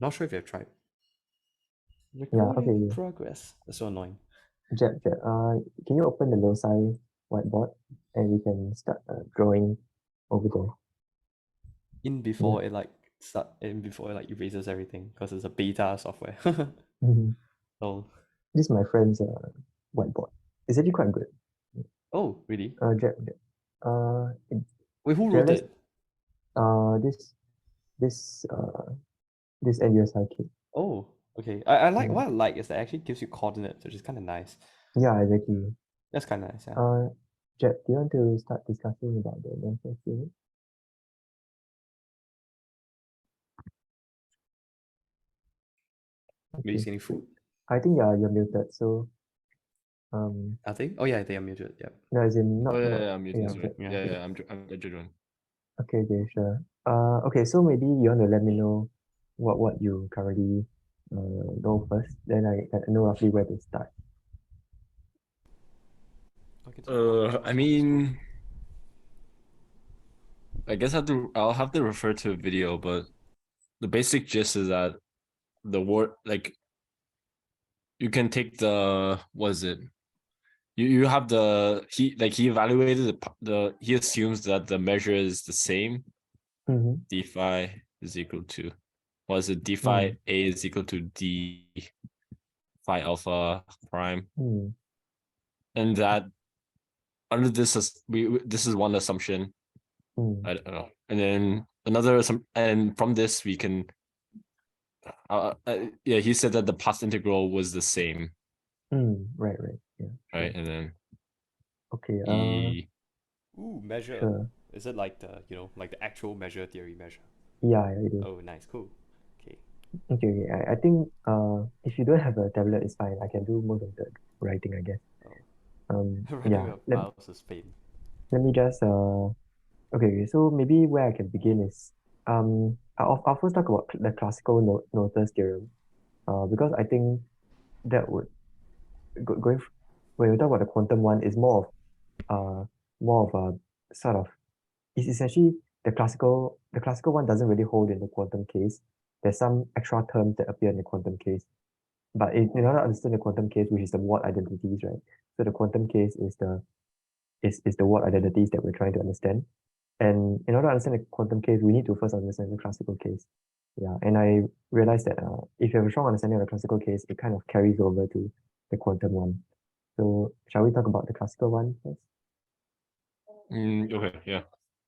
Not sure if you've tried. Yeah, Recording okay. progress. That's so annoying. Jeb, can you open the loci whiteboard and we can start drawing over there? Before it erases everything because it's a beta software. Mhm. Oh. This is my friend's whiteboard. It's actually quite good. Oh, really? Jeb, Wait, who wrote realize it? this this uh this NUSI kid. Oh, okay. I like Yeah. what I like is that it actually gives you coordinates, which is kind of nice. Yeah, exactly. That's kind of nice, yeah. Jeb, do you want to start discussing about the Noether theorem? Maybe he's Okay. getting food. I think you're muted, so I think. Oh yeah, they are muted. Yeah. no, as in Oh not yeah, I'm muted. yeah, Sorry. Jeb. Yeah. Yeah, I'm Judron. Okay, sure. Okay, so maybe you want to let me know what you currently know first, then I know roughly where to start. I mean, I guess I'll have to refer to a video, but the basic gist is that the word like you can take the what is it? You have he evaluated he assumes that the measure is the same. Mm-hmm. D phi is equal to what is it? D phi Mm. A is equal to D phi alpha prime, Mm. and that under this this is one assumption. Mm. I don't know, and then and from this we can yeah, he said that the path integral was the same, Right, yeah, right? sure. And then Okay, Ooh, measure. sure. Is it like the actual measure theory measure? Yeah, it is. Oh, nice, cool. Okay. Okay. I think if you don't have a tablet, it's fine. I can do most of the writing, I guess. Oh, writing Yeah. a mouse is pain. Let me just okay. So maybe where I can begin is I'll first talk about the classical Noether's theorem. Because I think that would going when we talk about the quantum one is more of a sort of it's essentially the classical one doesn't really hold in the quantum case. There's some extra terms that appear in the quantum case. But in order to understand the quantum case, which is the Watt identities, right? So the quantum case is the Watt identities that we're trying to understand. And in order to understand the quantum case, we need to first understand the classical case. Yeah, and I realized that if you have a strong understanding of the classical case, it kind of carries over to the quantum one. So shall we talk about the classical one first? okay, yeah.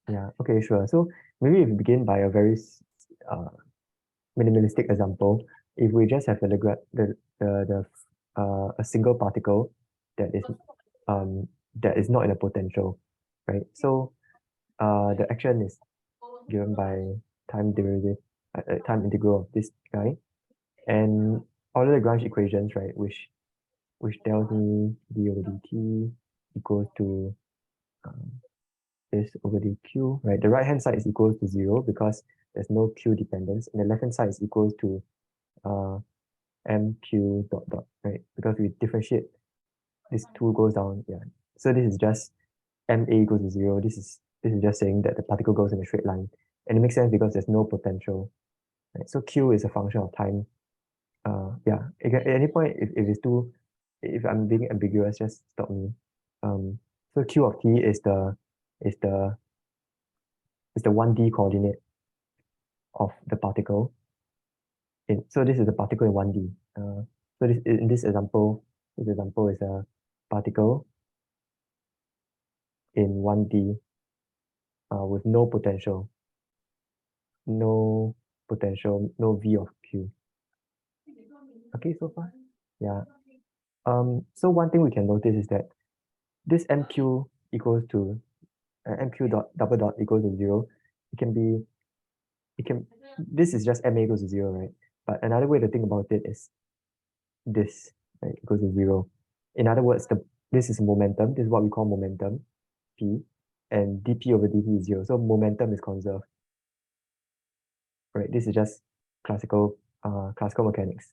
Yeah, okay, sure. So maybe if we begin by a very uh, minimalistic example, if we just have a single particle that is not in a potential, right? So the action is given by time derivative, time integral of this guy, and all the Lagrange equations, right, which tells me d over dt equals to um, this over dq, right? The right hand side is equal to 0 because there's no q dependence, and the left hand side is equal to uh, mq dot dot, right? Because we differentiate, this 2 goes down, yeah. So this is just ma equals to 0. This is just saying that the particle goes in a straight line, and it makes sense because there's no potential, right? So q is a function of time. Yeah. At any point, if I'm being ambiguous, just stop me. So q of t is the is the 1D coordinate of the particle. So this is the particle in 1D. So in this example is a particle in 1D with no potential, no V of Q. Okay, so far? Yeah. So one thing we can notice is that this MQ equals to MQ dot double dot equals to 0. It can be, this is just MA equals to 0, right? But another way to think about it is this, right, equals to 0. In other words, this is momentum. This is what we call momentum, P, and dp over dt is 0. So momentum is conserved, right? This is just classical mechanics.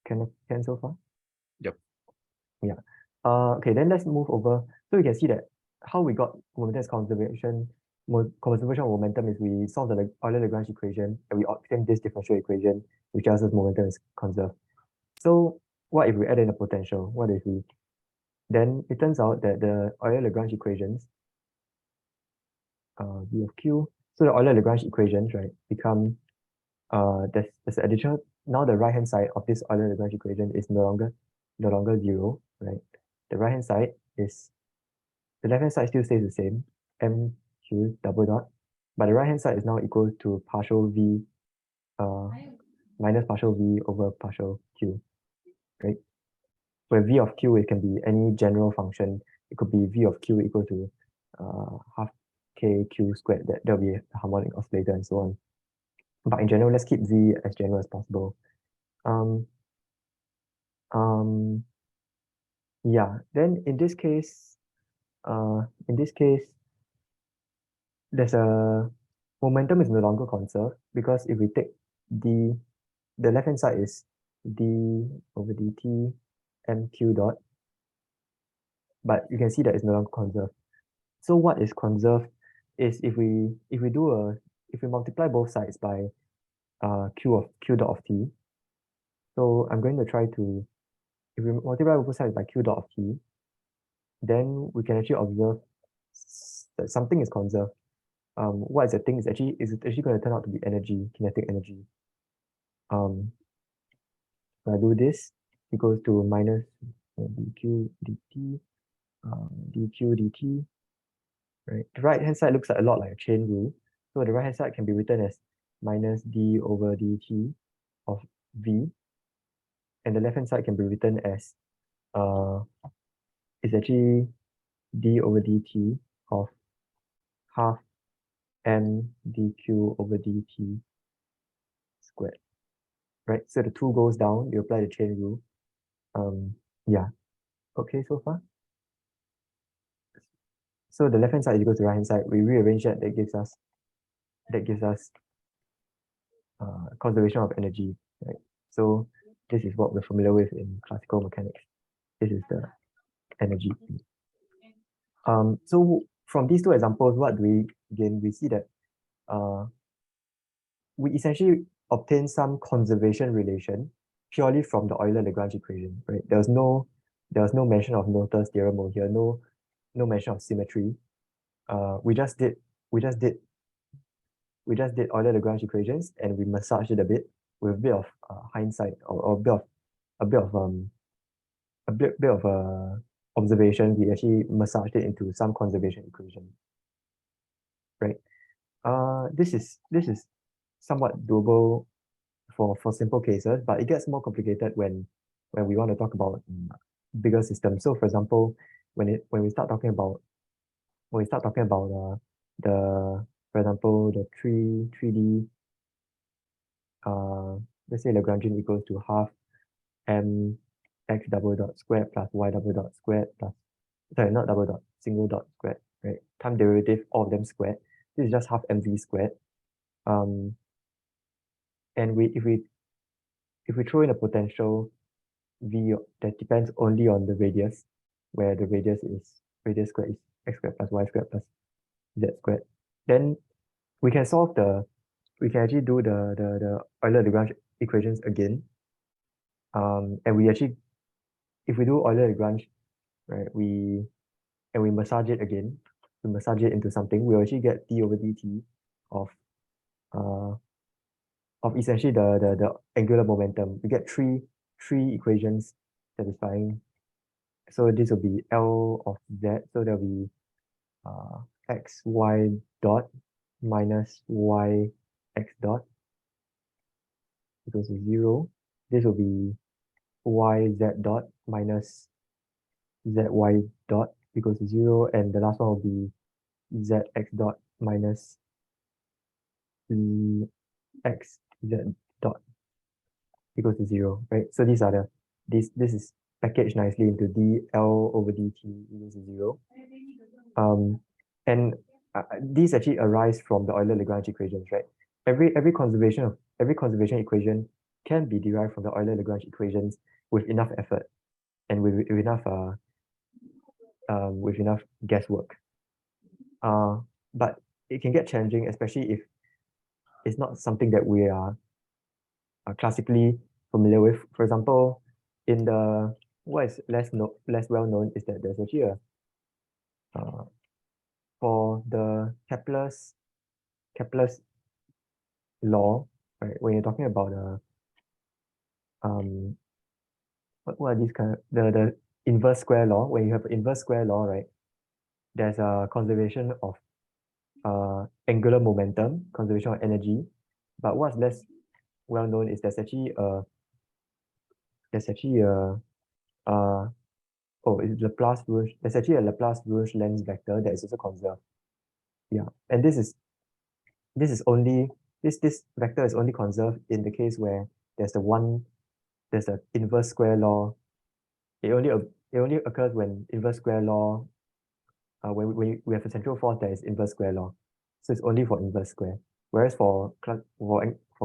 Can so far? Yep. Yeah. Okay, then let's move over. So we can see that how we got momentum conservation conservation of momentum is we solve the Euler-Lagrange equation and we obtain this differential equation, which tells us momentum is conserved. So what if we add in a potential? What if we then it turns out that the Euler-Lagrange equations, V of Q, so the Euler-Lagrange equations, right, become there's additional, now the right hand side of this Euler-Lagrange equation is no longer zero, right? The right hand side is, the left hand side still stays the same, mq double dot, but the right hand side is now equal to partial v minus partial v over partial q, right? Where v of q, it can be any general function. It could be v of q equal to half kq squared. That'll be a harmonic oscillator and so on. But in general, let's keep v as general as possible. Yeah, then in this case, there's a momentum is no longer conserved, because if we take the left hand side is d over dt mq dot, but you can see that it's no longer conserved. So what is conserved is if we multiply both sides by q dot of t. So I'm going to try to, if we multiply both sides by q dot of t, then we can actually observe that something is conserved. What is the thing? Is actually going to turn out to be energy, kinetic energy. So I do this equals to minus dq dt, dq dt. Right. The right hand side looks a lot like a chain rule. So the right hand side can be written as minus d over dt of v, and the left hand side can be written as it's actually d over dt of half m dq over dt squared. Right. So the 2 goes down, you apply the chain rule. Yeah. Okay so far. So the left hand side equals to the right hand side. We rearrange that. That gives us conservation of energy. Right. So this is what we're familiar with in classical mechanics. This is the energy. So from these two examples, what do we gain? We see that we essentially obtain some conservation relation purely from the Euler-Lagrange equation. Right. There was no mention of Noether's theorem over here. No mention of symmetry. We just did Euler-Lagrange equations, and we massaged it a bit with a bit of hindsight, or a bit of observation. We actually massaged it into some conservation equation. Right. This is somewhat doable for simple cases, but it gets more complicated when we want to talk about bigger systems. So for example, when we start talking about for example, the 3D, let's say Lagrangian equals to half m x double dot squared plus y double dot squared plus, sorry, not double dot, single dot squared, right? Time derivative, all of them squared. This is just half mv squared. And if we throw in a potential v that depends only on the radius, where the radius squared is x squared plus y squared plus z squared, then we can actually do the Euler-Lagrange equations again. And we actually, if we do Euler-Lagrange, right, we massage it again, we massage it into something, we'll actually get d over dt of essentially the angular momentum. We get three equations satisfying. So this will be L of z. So there'll be x y dot minus y x dot equals to 0. This will be y z dot minus z y dot equals to 0, and the last one will be z x dot minus x z dot equals to 0, right? So these are this is packaged nicely into dl over dt equals to 0. And these actually arise from the Euler-Lagrange equations, right? Every conservation equation can be derived from the Euler-Lagrange equations with enough effort and with enough guesswork. But it can get challenging, especially if it's not something that we are classically familiar with. For example, in the what is less well known is that there's actually a for the Kepler's law, right? When you're talking about what are these kind of the inverse square law? When you have an inverse square law, right? There's a conservation of angular momentum, conservation of energy. But what's less well known is there's actually a it's Laplace Rouge. There's actually a Laplace Rouge lens vector that is also conserved. Yeah, and this is only this vector is only conserved in the case where there's the inverse square law. It only occurs when inverse square law when we have a central force that is inverse square law. So it's only for inverse square. Whereas for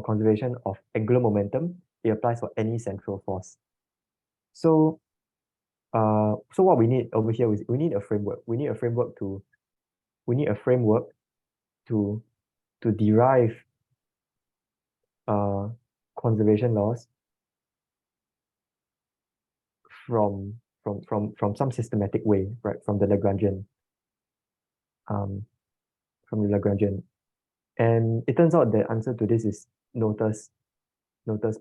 conservation of angular momentum, it applies for any central force. So so what we need over here is we need a framework. We need a framework to derive conservation laws from some systematic way, right? From the Lagrangian. And it turns out the answer to this is Noether's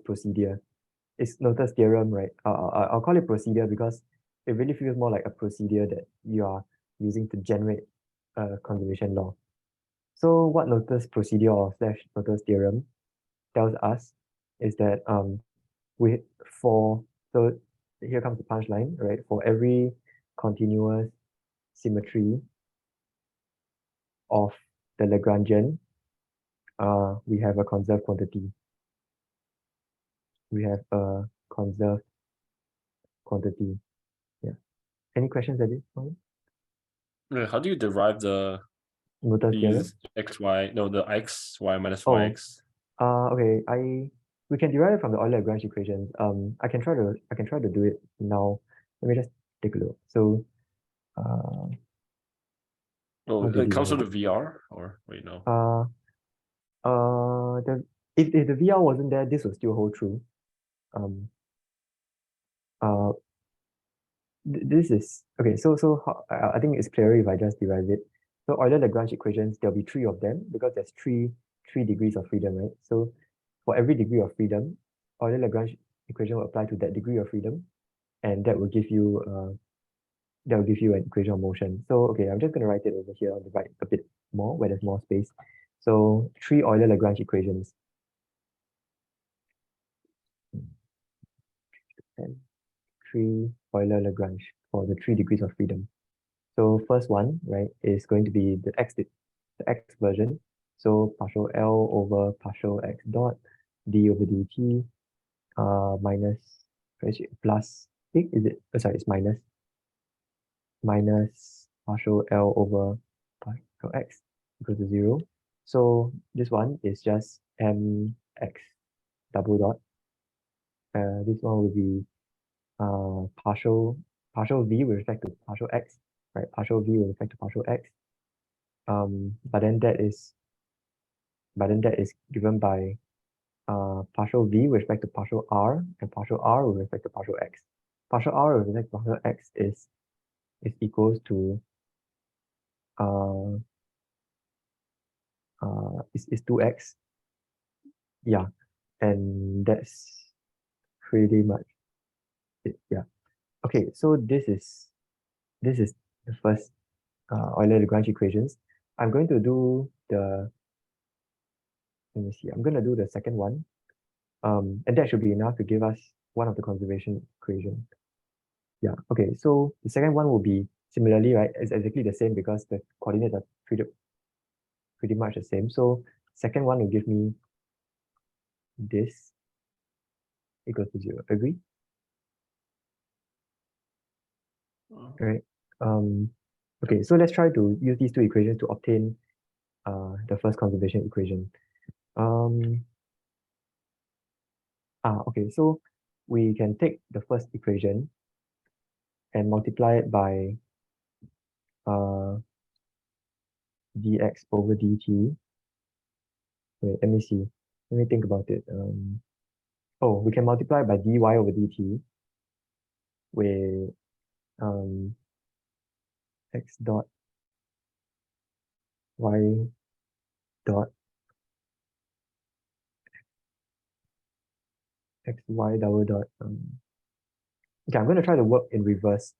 procedure. It's Noether's theorem, right? I'll call it procedure because it really feels more like a procedure that you are using to generate a conservation law. So what Noether's procedure or slash Noether's theorem tells us is that so here comes the punchline, right? For every continuous symmetry of the Lagrangian, we have a conserved quantity. We have a conserved quantity. Yeah. Any questions at this point? How do you derive Noether's theorem? the x, y minus Oh, yx? Okay. We can derive it from the Euler-Lagrange equations. I can try to do it now. Let me just take a look. So, Oh, how do you it comes derive with a VR, or wait, no. if the VR wasn't there, this would still hold true. Um, uh, this is okay. I think it's clearer if I just derive it. So Euler-Lagrange equations, there'll be three of them because there's three degrees of freedom, right? So for every degree of freedom, Euler-Lagrange equation will apply to that degree of freedom, and that will give you an equation of motion. So okay, I'm just gonna write it over here on the right a bit more where there's more space. So three Euler-Lagrange equations. And three Euler-Lagrange for the three degrees of freedom. So first one, right, is going to be the x version. So partial L over partial x dot d over dt minus plus is it? Oh, sorry, it's minus partial L over partial x equals to 0. So this one is just mx double dot. This one will be partial v with respect to partial x, right? Partial v with respect to partial x. But then that is given by partial v with respect to partial r and partial r with respect to partial x. Partial r with respect to partial x is equals to is 2x. Yeah, and that's pretty much it. Yeah. Okay, so this is the first Euler-Lagrange equations. I'm going to do let me see, I'm going to do the second one. And that should be enough to give us one of the conservation equations. Yeah, okay, so the second one will be similarly, right? It's exactly the same because the coordinates are pretty much the same. So second one will give me this equals to 0. Agree? Right. Okay, so let's try to use these two equations to obtain the first conservation equation. Okay, so we can take the first equation and multiply it by dx over dt. Wait, let me see. Let me think about it. Oh, we can multiply by dy over dt with x dot y dot xy double dot. Okay, I'm going to try to work in reverse.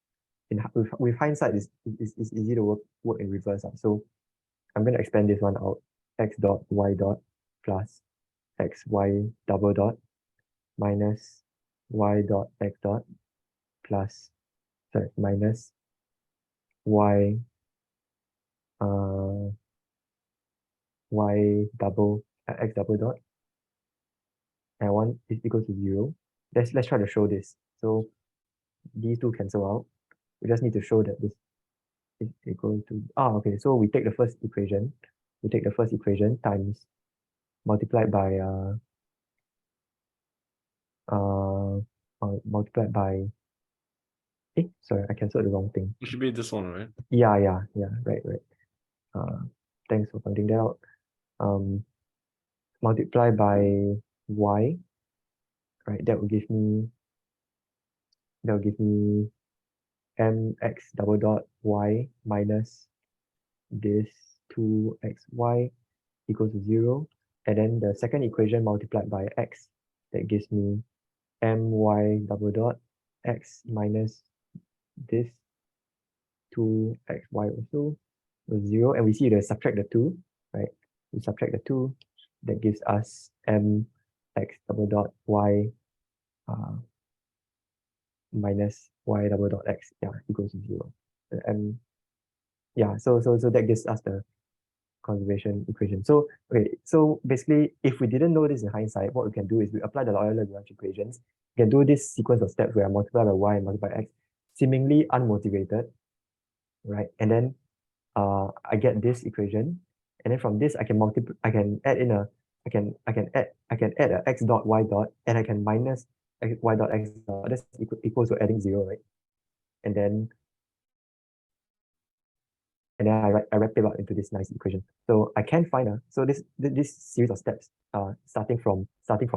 With hindsight, it's easy to work in reverse. So I'm going to expand this one out. X dot y dot plus xy double dot minus y dot x dot plus, sorry, minus y uh y double x double dot, and 1 is equal to 0. Let's try to show this. So these two cancel out. We just need to show that this is equal to, okay, so we take the first equation. We take the first equation times multiplied by multiplied by, sorry, I cancelled the wrong thing. It should be this one, right? Yeah, right. Thanks for pointing that out. Multiply by y, right? That will give me mx double dot y minus this 2xy equals to 0. And then the second equation multiplied by x, that gives me my double dot x minus this 2xy also with 0. And we see the subtract the 2, right? We subtract the 2, that gives us mx double dot y minus y double dot x, equals to 0. And so that gives us the conservation equation. So okay, so basically, if we didn't know this in hindsight, what we can do is we apply the Euler-Lagrange equations. We can do this sequence of steps where I multiply by y and multiply by x, seemingly unmotivated, right? And then I get this equation, and then from this I can multiply. I can add in a. I can add a x dot y dot, and I can minus y dot x dot. That's equals to adding 0, right? And then I wrap it out into this nice equation. So I can find so this series of steps, starting from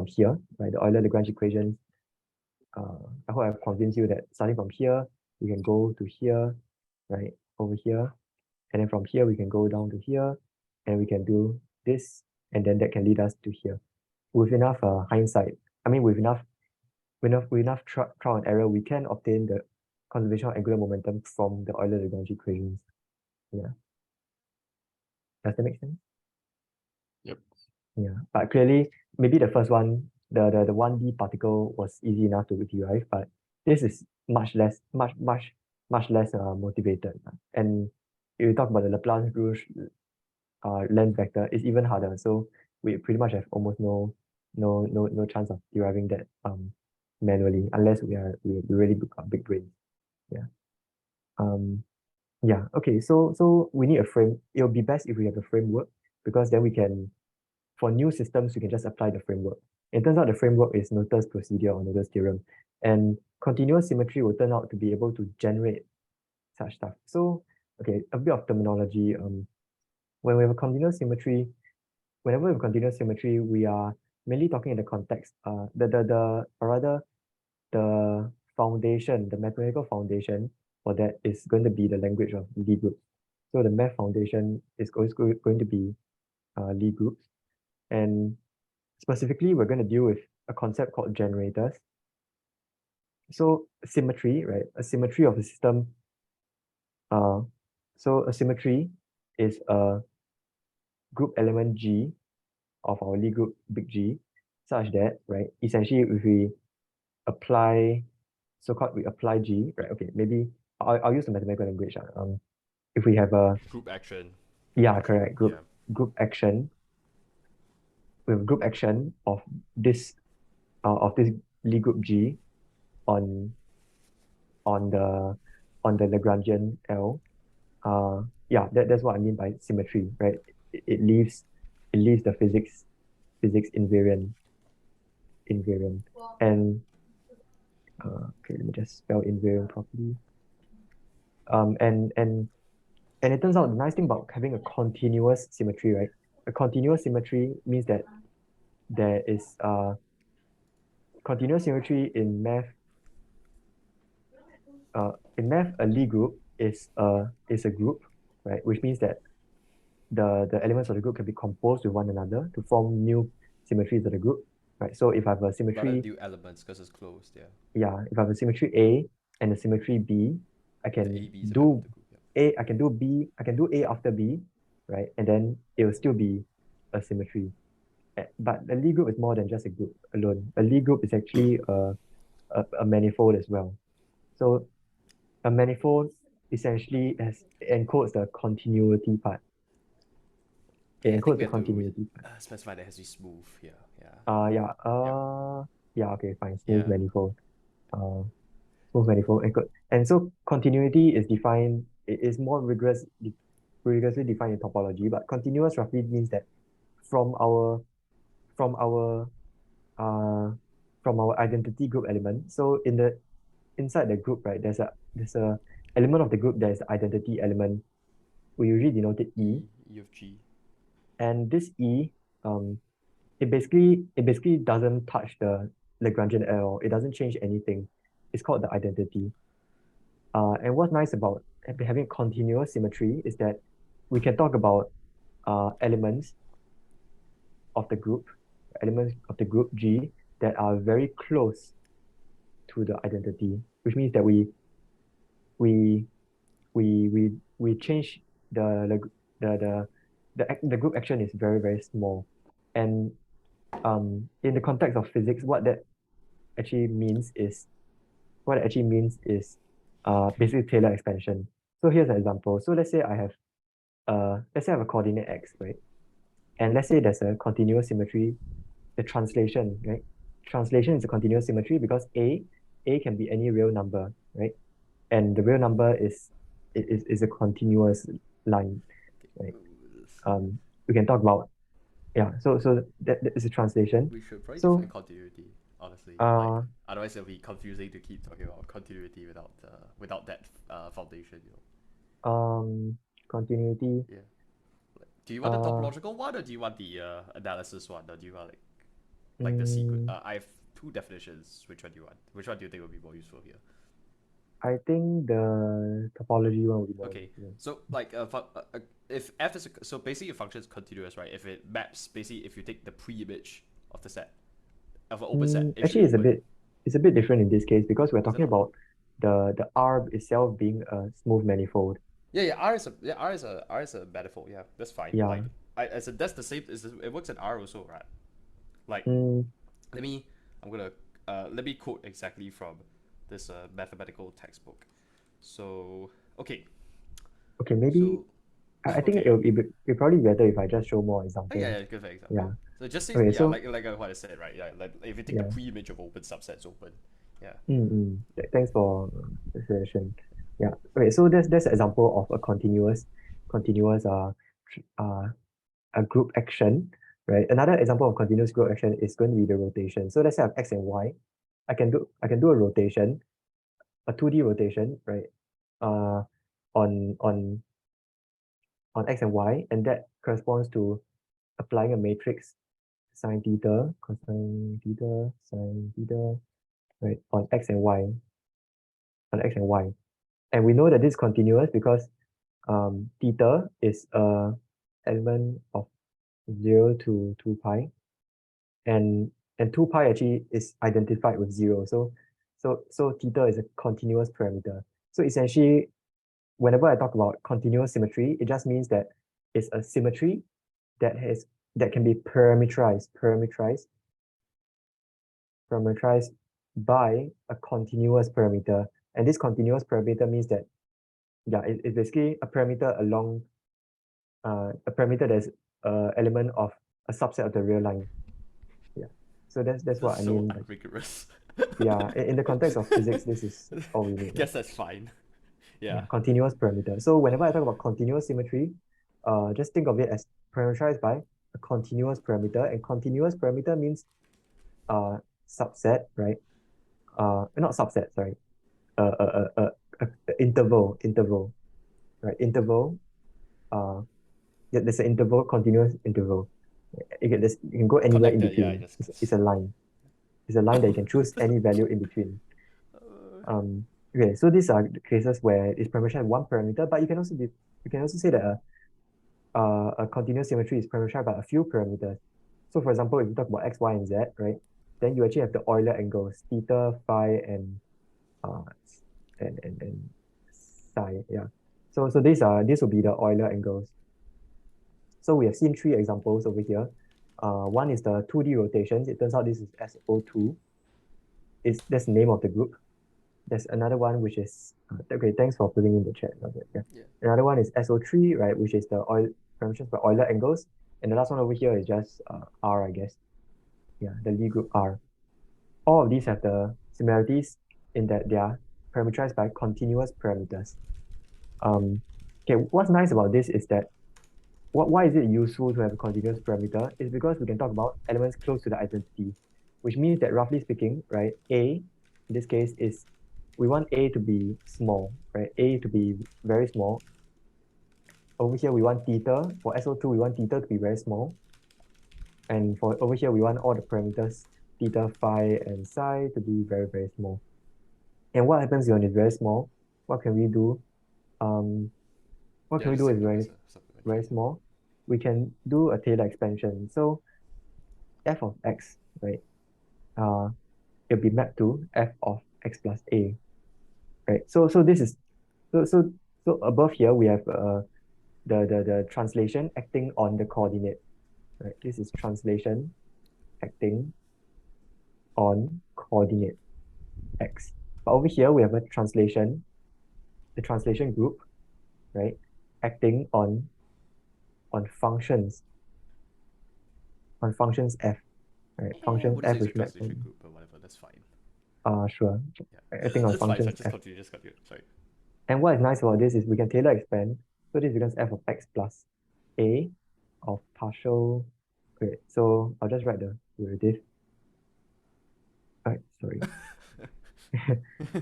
here, right? The Euler-Lagrange equations. I hope I've convinced you that starting from here, we can go to here, right? Over here, and then from here we can go down to here, and we can do this, and then that can lead us to here. With enough hindsight, I mean, with enough trial and error, we can obtain the conservation of angular momentum from the Euler-Lagrange equations. Yeah. Does that make sense? Yep. Yeah, but clearly, maybe the first one, the 1D particle was easy enough to derive, but this is much less motivated. And if you talk about the Laplace Rouge length vector, it's even harder. So we pretty much have almost no chance of deriving that manually, unless we really got big brains. Yeah. Yeah. Okay. So we need a frame. It'll be best if we have a framework, because then we can, for new systems, we can just apply the framework. It turns out the framework is Noether's procedure or Noether's theorem, and continuous symmetry will turn out to be able to generate such stuff. So, okay, a bit of terminology. When we have a continuous symmetry, whenever we have continuous symmetry, we are mainly talking in the context, or rather, the foundation, the mathematical foundation for that is going to be the language of Lie groups. So the math foundation is always going to be Lie groups. And specifically, we're going to deal with a concept called generators. So symmetry, right? A symmetry of a system. So a symmetry is a group element G of our Lie group big G, such that, right, essentially if we apply, we apply G, right? Okay, maybe I'll use the mathematical language. If we have a Group action. correct, group action, we have group action of this Lie group G on the Lagrangian L. That's what I mean by symmetry, right? It leaves the physics invariant. And okay, let me just spell invariant properly. And And it turns out the nice thing about having a continuous symmetry, right? A continuous symmetry means that there is continuous symmetry in math. In math, a Lie group is a group, right? Which means that the elements of the group can be composed with one another to form new symmetries of the group, right? So if I have a Rather symmetry, new elements because it's closed. Yeah. yeah, if I have a symmetry A and a symmetry B, I The can AB is a member of do the group. Yeah. A, I can do B, I can do A after B, right? And then it will still be a symmetry. But a Lie group is more than just a group alone. A Lie group is actually a manifold as well. So a manifold essentially encodes the continuity part. It Okay, I think encodes we the have to continuity part. specify that it has to be smooth here. Yeah. Yeah, Yep. yeah, okay, fine. Smooth Yeah. manifold. Uh, Smooth manifold encode. And so continuity is defined, it is more rigorously defined in topology, but continuous roughly means that from our from our uh from our identity group element. So inside the group, right, there's a element of the group that is the identity element. We usually denote it E. E of G. And this E, um, it basically doesn't touch the Lagrangian at all. It doesn't change anything. It's called the identity. And what's nice about having continuous symmetry is that we can talk about elements of the group, elements of the group G that are very close to the identity, which means that we we change the group action is very, very small. And in the context of physics, actually means is what it actually means is basically Taylor expansion. So here's an example. So let's say I have a coordinate x, right? And let's say there's a continuous symmetry, the translation, right? Translation is a continuous symmetry because A can be any real number, right? And the real number is a continuous line, right? We can talk about, yeah, so that is a translation. We should probably So define continuity, honestly. Like, uh otherwise it'll be confusing to keep talking about continuity without that foundation. continuity, Yeah. Do you want the uh topological one or do you want the analysis one? Or do you want like the sequence? mm, I have two definitions. Which one do you want? Which one do you think would be more useful here? I think the topology one will be more Okay, interesting. so like if f is so basically a function is continuous, right? If it maps, basically if you take the pre-image of the set of an open set, it should Actually, be open. it's a bit different in this case because we're Is it talking not? about the R itself being a smooth manifold. Yeah. R is a metaphor. Yeah, that's fine. Yeah. Like I said, that's the same. It works in R also, right? Like Mm, let me I'm gonna let me quote exactly from this mathematical textbook. So okay, okay, maybe so I think okay. it'll probably be better if I just show more Oh, yeah, examples. yeah, good for Yeah. example. So just say Okay, yeah, so like what I said, right? Yeah, like if you take the yeah. pre-image of open subsets open, yeah. Thanks for the suggestion. Yeah. Okay, so that's an example of a continuous a group action, right? Another example of continuous group action is going to be the rotation. So let's say I have X and Y. I can do a rotation, a 2D rotation, right? Uh, on on on X and Y, and that corresponds to applying a matrix sine theta, cosine theta, sine theta, right? On X and Y. And we know that this is continuous because theta is a element of 0 to 2 pi, and 2 pi actually is identified with 0. So theta is a continuous parameter. So essentially, whenever I talk about continuous symmetry, it just means that it's a symmetry that has that can be parameterized by a continuous parameter. And this continuous parameter means that yeah, it's basically a parameter that's element of a subset of the real line. Yeah. So that's This what is I so mean by unrigorous. yeah, in the context of physics, this is all we I need, right? guess that's fine. Yeah, Yeah. continuous parameter. So whenever I talk about continuous symmetry, just think of it as parameterized by a continuous parameter, and continuous parameter means subset, right? Not subset, sorry. Uh, uh, uh, uh, interval, right? Interval there's an interval, continuous interval. You can go anywhere in Connected, yeah, between. just It's a line. It's a line that you can choose any value in between. Okay, so these are the cases where this parameter has one parameter, but you can also say that a continuous symmetry is parameterized by a few parameters. So for example, if you talk about x, y, and z, right, then you actually have the Euler angles, theta, phi, and psi. Yeah. So these will be the Euler angles. So we have seen three examples over here. One is the 2D rotations. It turns out this is SO2. That's the name of the group. There's another one which is okay. Thanks for putting in the chat. Okay, yeah. Another one is SO3, right, which is the parameters for Euler angles, and the last one over here is just R, I guess. Yeah, the Lie group R. All of these have the similarities in that they are parameterized by continuous parameters. Okay, what's nice about this is that why is it useful to have a continuous parameter? Is because we can talk about elements close to the identity, which means that roughly speaking, right, A in this case is we want A to be small, right? A to be very small. Over here we want theta. For SO2, we want theta to be very small. And for over here, we want all the parameters, theta, phi, and psi to be very, very small. And what happens when it's very small? What can we do? What can we do is very small. We can do a Taylor expansion. So f of x, right? It'll be mapped to f of x plus a, right? So this is so above here we have the translation acting on the coordinate, right? This is translation acting on coordinate x. But over here we have a translation, the translation group, right? Acting on functions, f, right? Functions f which map translation group, but whatever, that's fine. Sure. Yeah. Acting on That's fine. functions Just f. continue. Sorry. And what is nice about this is we can Taylor expand. So this becomes f of x plus a of partial. Okay, so I'll just write the derivative. Right, sorry.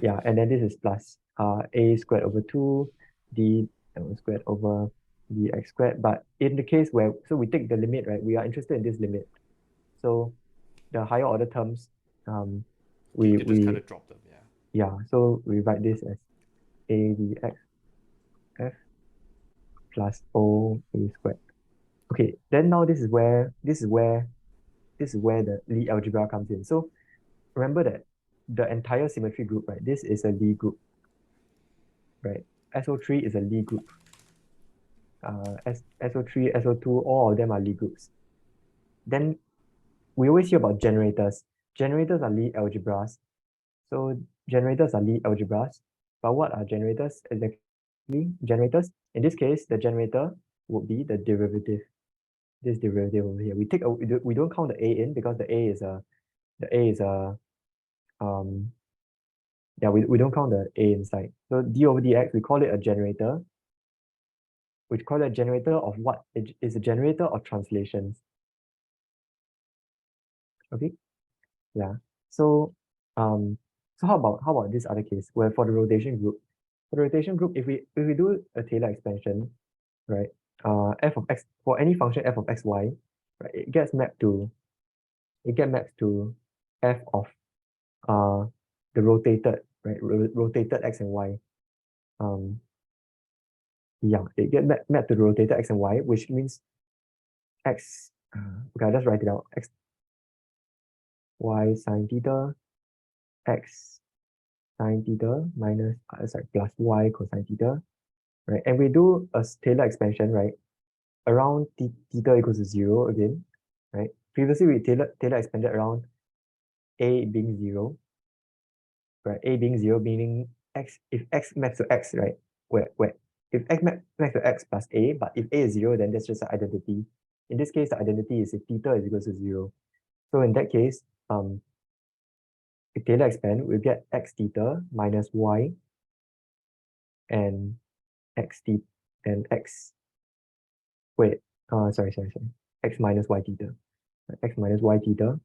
Yeah, and then this is plus a squared over 2 d squared over dx squared. But in the case where, so we take the limit, right? We are interested in this limit. So the higher order terms, You can just kind of drop them, yeah. Yeah, so we write this as a dx f plus o a squared. Okay, then now this is where the Lie algebra comes in. So remember that the entire symmetry group, right? This is a Lie group, right? SO3 is a Lie group. SO3, SO2, all of them are Lie groups. Then we always hear about generators. Generators are Lie algebras. So generators are Lie algebras. But what are generators exactly? Generators, in this case, the generator would be the derivative. This derivative over here. We don't count the a in because the a is a we don't count the a inside. So d over dx, we call it a generator. We call it a generator of what? It is a generator of translations. Okay. Yeah. So how about this other case where for the rotation group? For the rotation group, if we do a Taylor expansion, right? F of x for any function f of x, y, right? It gets mapped to f of the rotated, right? Rotated x and y. Yeah, it get mapped to the rotated x and y, which means x. Okay, I'll just write it out. X, y sine theta, x sine theta minus plus y cosine theta, right? And we do a Taylor expansion, right? Around theta equals to 0 again, right? Previously we Taylor expanded around a being 0, right? A being 0 meaning x, if x maps to x, right? Where if x maps to x plus a, but if a is 0, then that's just an identity. In this case, the identity is if theta is equals to 0. So in that case, if Taylor expand, we get x theta minus y and x theta and x. Wait, sorry. X minus y theta. X minus y theta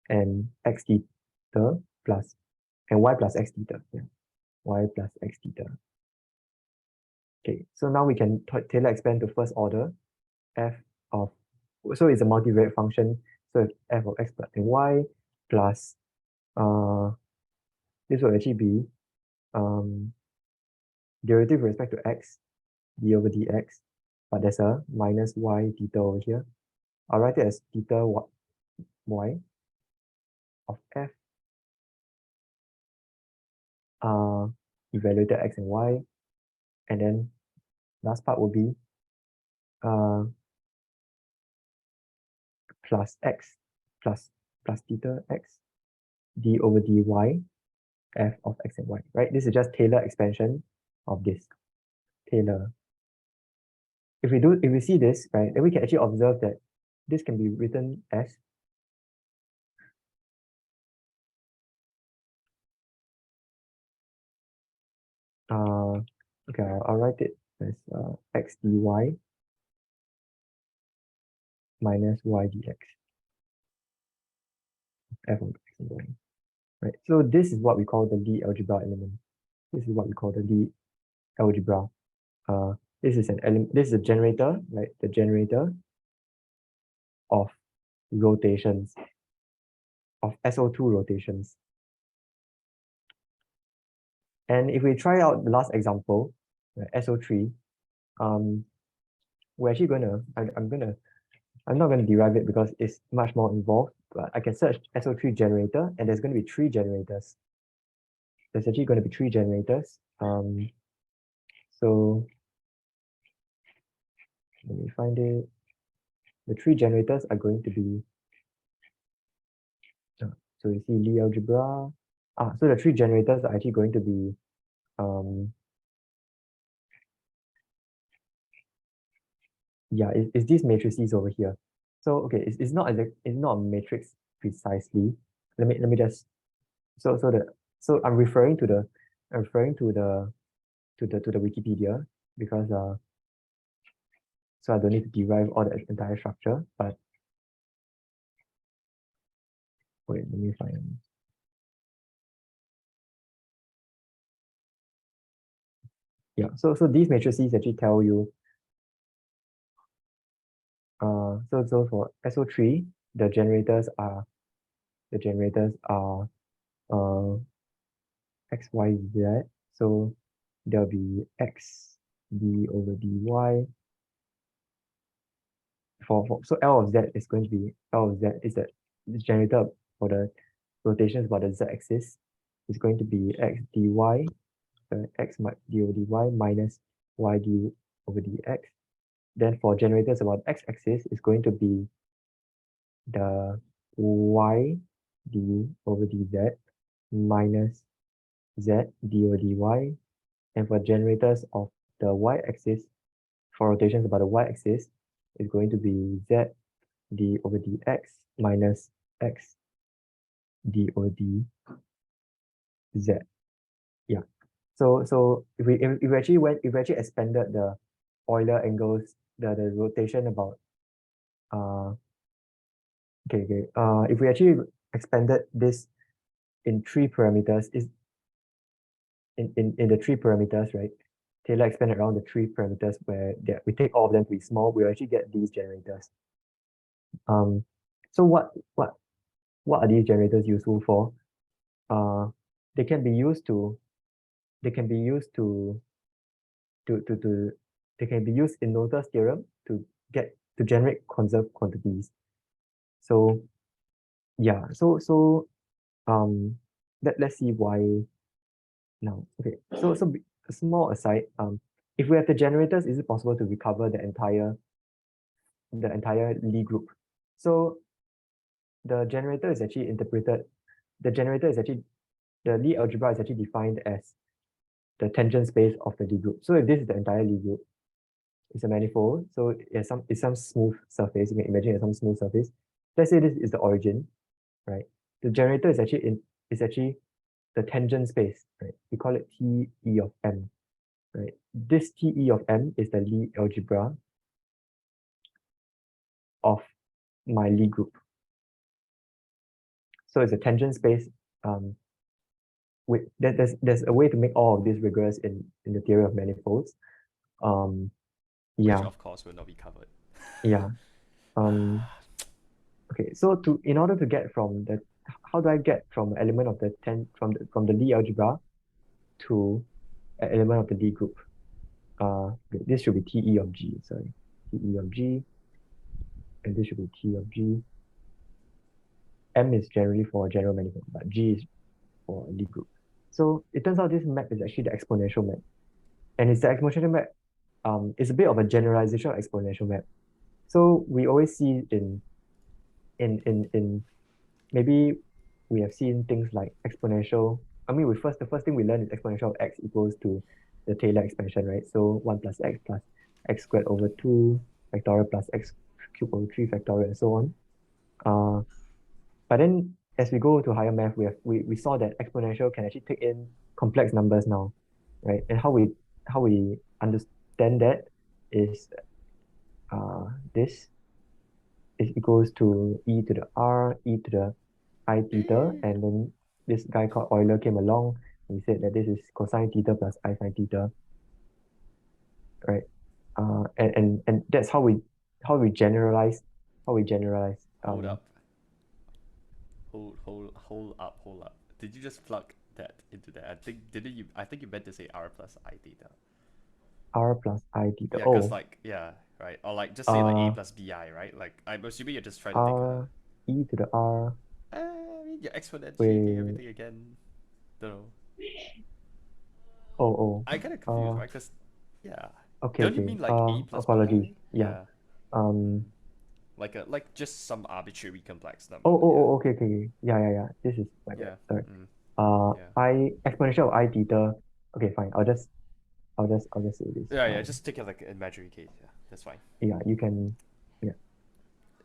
and x theta plus and y plus x theta. Yeah, y plus x theta. Okay, so now we can Taylor expand to first order f of, so it's a multivariate function. So if f of x plus y plus this will actually be derivative with respect to x, d over dx, but there's a minus y theta over here. I'll write it as theta y of f evaluated x and y, and then last part will be plus x plus theta x d over dy f of x and y, right? This is just Taylor expansion of this. Taylor. If we see this, right, then we can actually observe that this can be written as okay, I'll write it as x dy minus y dx f of x and y, right? So this is what we call the Lie algebra element. This is what we call the Lie algebra. This is an element. This is a generator, right? The generator of rotations, of SO2 rotations. And if we try out the last example, SO3, we're actually gonna, I'm not gonna derive it because it's much more involved, but I can search SO3 generator and there's gonna be 3 generators. There's actually gonna be 3 generators. So let me find it. The 3 generators are going to be, so you see Lie algebra. So the 3 generators are actually going to be yeah, it's these matrices over here. So okay, it's not a matrix precisely. Let me just so I'm referring to the Wikipedia because so I don't need to derive all the entire structure, but wait, let me find. Yeah, so these matrices actually tell you so for SO3, the generators are x, y, z. So there'll be x d over dy. So L of z is going to be L of z is that this generator for the rotations about the z-axis is going to be x dy, x d over dy minus y d over dx. Then for generators about x-axis is going to be the y d over dz minus z d over dy. And for generators of the y-axis, for rotations about the y-axis, is going to be z d over dx minus x d over dz. Yeah. So if we actually expanded the Euler angles, the rotation about if we actually expanded this in 3 parameters, is in the 3 parameters, right? Taylor expanded around the 3 parameters where we take all of them to be small, we actually get these generators. So what are these generators useful for? They can be used in Noether's theorem to generate conserved quantities. So yeah, let's see why now. Okay, so a small aside, if we have the generators, is it possible to recover the entire Lie group? So the generator is actually interpreted, the Lie algebra is actually defined as the tangent space of the Lie group. So if this is the entire Lie group, it's a manifold, so it's some smooth surface. You can imagine it's some smooth surface. Let's say this is the origin, right? The generator is actually the tangent space, right? We call it TE of M, right? This TE of M is the Lie algebra of my Lie group. So it's a tangent space. There's a way to make all of this rigorous in the theory of manifolds. Which Yeah, of course will not be covered. yeah. Okay, so in order to get from the how do I get from element of the 10 from the Lie algebra to an element of the Lie group? Okay, this should be TE of G, sorry. TE of G, and this should be T of G. M is generally for general manifold, but G is for Lie group. So it turns out this map is actually the exponential map. And it's the exponential map, it's a bit of a generalization of exponential map. So we always see in maybe we have seen things like exponential. I mean, the first thing we learn is exponential of x equals to the Taylor expansion, right? So 1 plus x squared over 2 factorial plus x cubed over 3 factorial and so on. But then as we go to higher math, we saw that exponential can actually take in complex numbers now, right? And how we understand that is this is equals to e to the r, e to the I theta, and then this guy called Euler came along and he said that this is cosine theta plus I sine theta, right? And that's how we generalize Hold up. Hold up. Did you just plug that into that? I think you meant to say R plus I theta. r plus I theta. Yeah, because Oh, like right. Or like just say like A plus BI, right? Like I'm assuming you're just trying to take r e to the r. I mean you're exponentiating Wait. everything again. Don't know. Oh, I kind of confused, right? Because yeah. okay, Don't you okay. mean like A plus Apologies. BI? Yeah. Yeah. Um. Like just some arbitrary complex number. Okay, okay. Yeah. This is my bad. Yeah. Sorry. Mm, yeah. I exponential of I theta. Okay, fine. I'll just say this. Yeah. Just take it like an imaginary case. Yeah, that's fine. Yeah, you can. Yeah.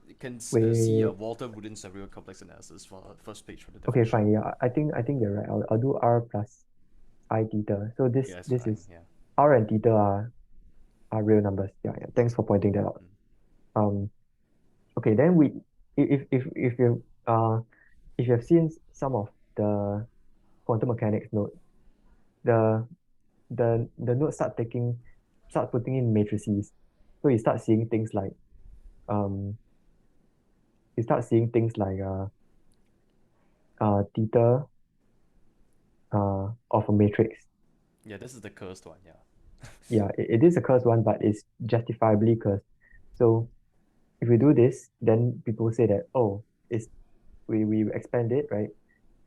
You can see Wait. Walter Wooden's real complex analysis for first page for the Okay, definition. fine. Yeah, I think you're right. I'll do r plus I theta. So Yeah, that's this fine. is Yeah. r and theta are real numbers. Yeah. Thanks for pointing that out. Mm. Okay, then we if you have seen some of the quantum mechanics note, the the notes start putting in matrices. So you start seeing things like um theta of a matrix. Yeah, this is the cursed one. Yeah. Yeah, it is a cursed one, but it's justifiably cursed. So if we do this, then people say that, oh, it's we expand it, right?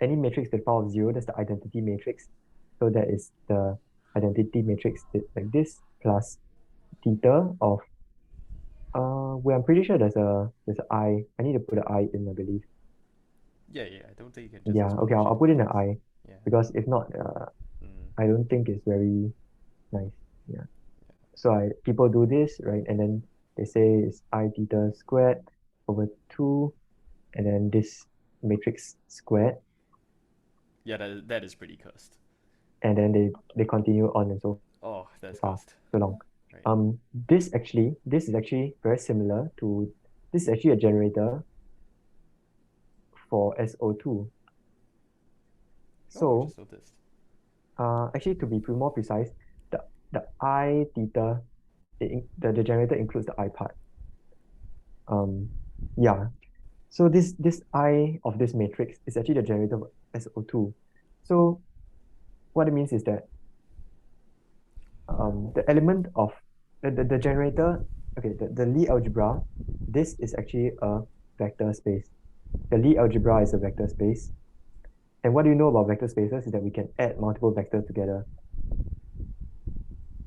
Any matrix to the power of zero, that's the identity matrix. So that is the identity matrix like this plus theta of well, I'm pretty sure there's a I. I need to put an I in, I believe. Yeah. I don't think you can just Yeah, okay, I'll exponentiate put in an things. I Yeah. because if not, Mm. I don't think it's very nice. Yeah. So people do this, right? And then they say it's I theta squared over 2, and then this matrix squared, Yeah, that is pretty cursed. and then they continue on and so Oh, that's far, cursed. so long. Right. This is actually very similar to this is actually a generator for SO2. Oh, I So just noticed. actually to be more precise, the I theta the generator includes the I part. Yeah. So this I of this matrix is actually the generator of SO2. So what it means is that the element of the generator, okay, the Lie algebra, this is actually a vector space. The Lie algebra is a vector space. And what do you know about vector spaces is that we can add multiple vectors together.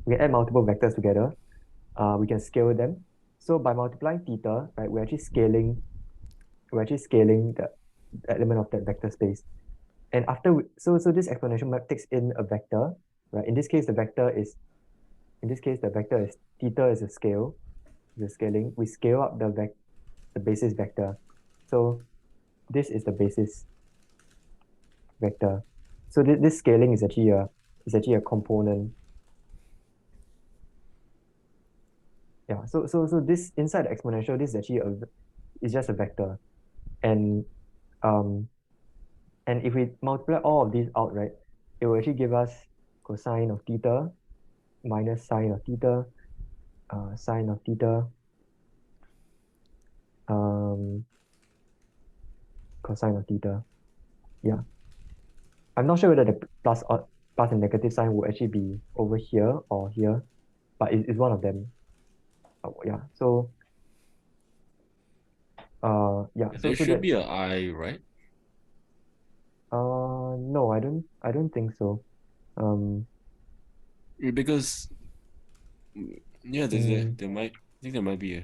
We can add multiple vectors together. We can scale them. So by multiplying theta, right, we're actually scaling the element of that vector space. And so this exponential map takes in a vector, right? In this case, the vector is theta is a scale, the scaling. We scale up the basis vector. So this is the basis vector. So this scaling is actually a component. Yeah. So this inside the exponential, this is actually is just a vector. And um if we multiply all of these out, right, it will actually give us cosine of theta minus sine of theta, sine of theta, cosine of theta. Yeah. I'm not sure whether the plus or plus and negative sign will actually be over here or here, but it's one of them. Yeah. So yeah. There So should that be an I, right? no, I don't think so. Because yeah, Mm, there might, I think there might be a,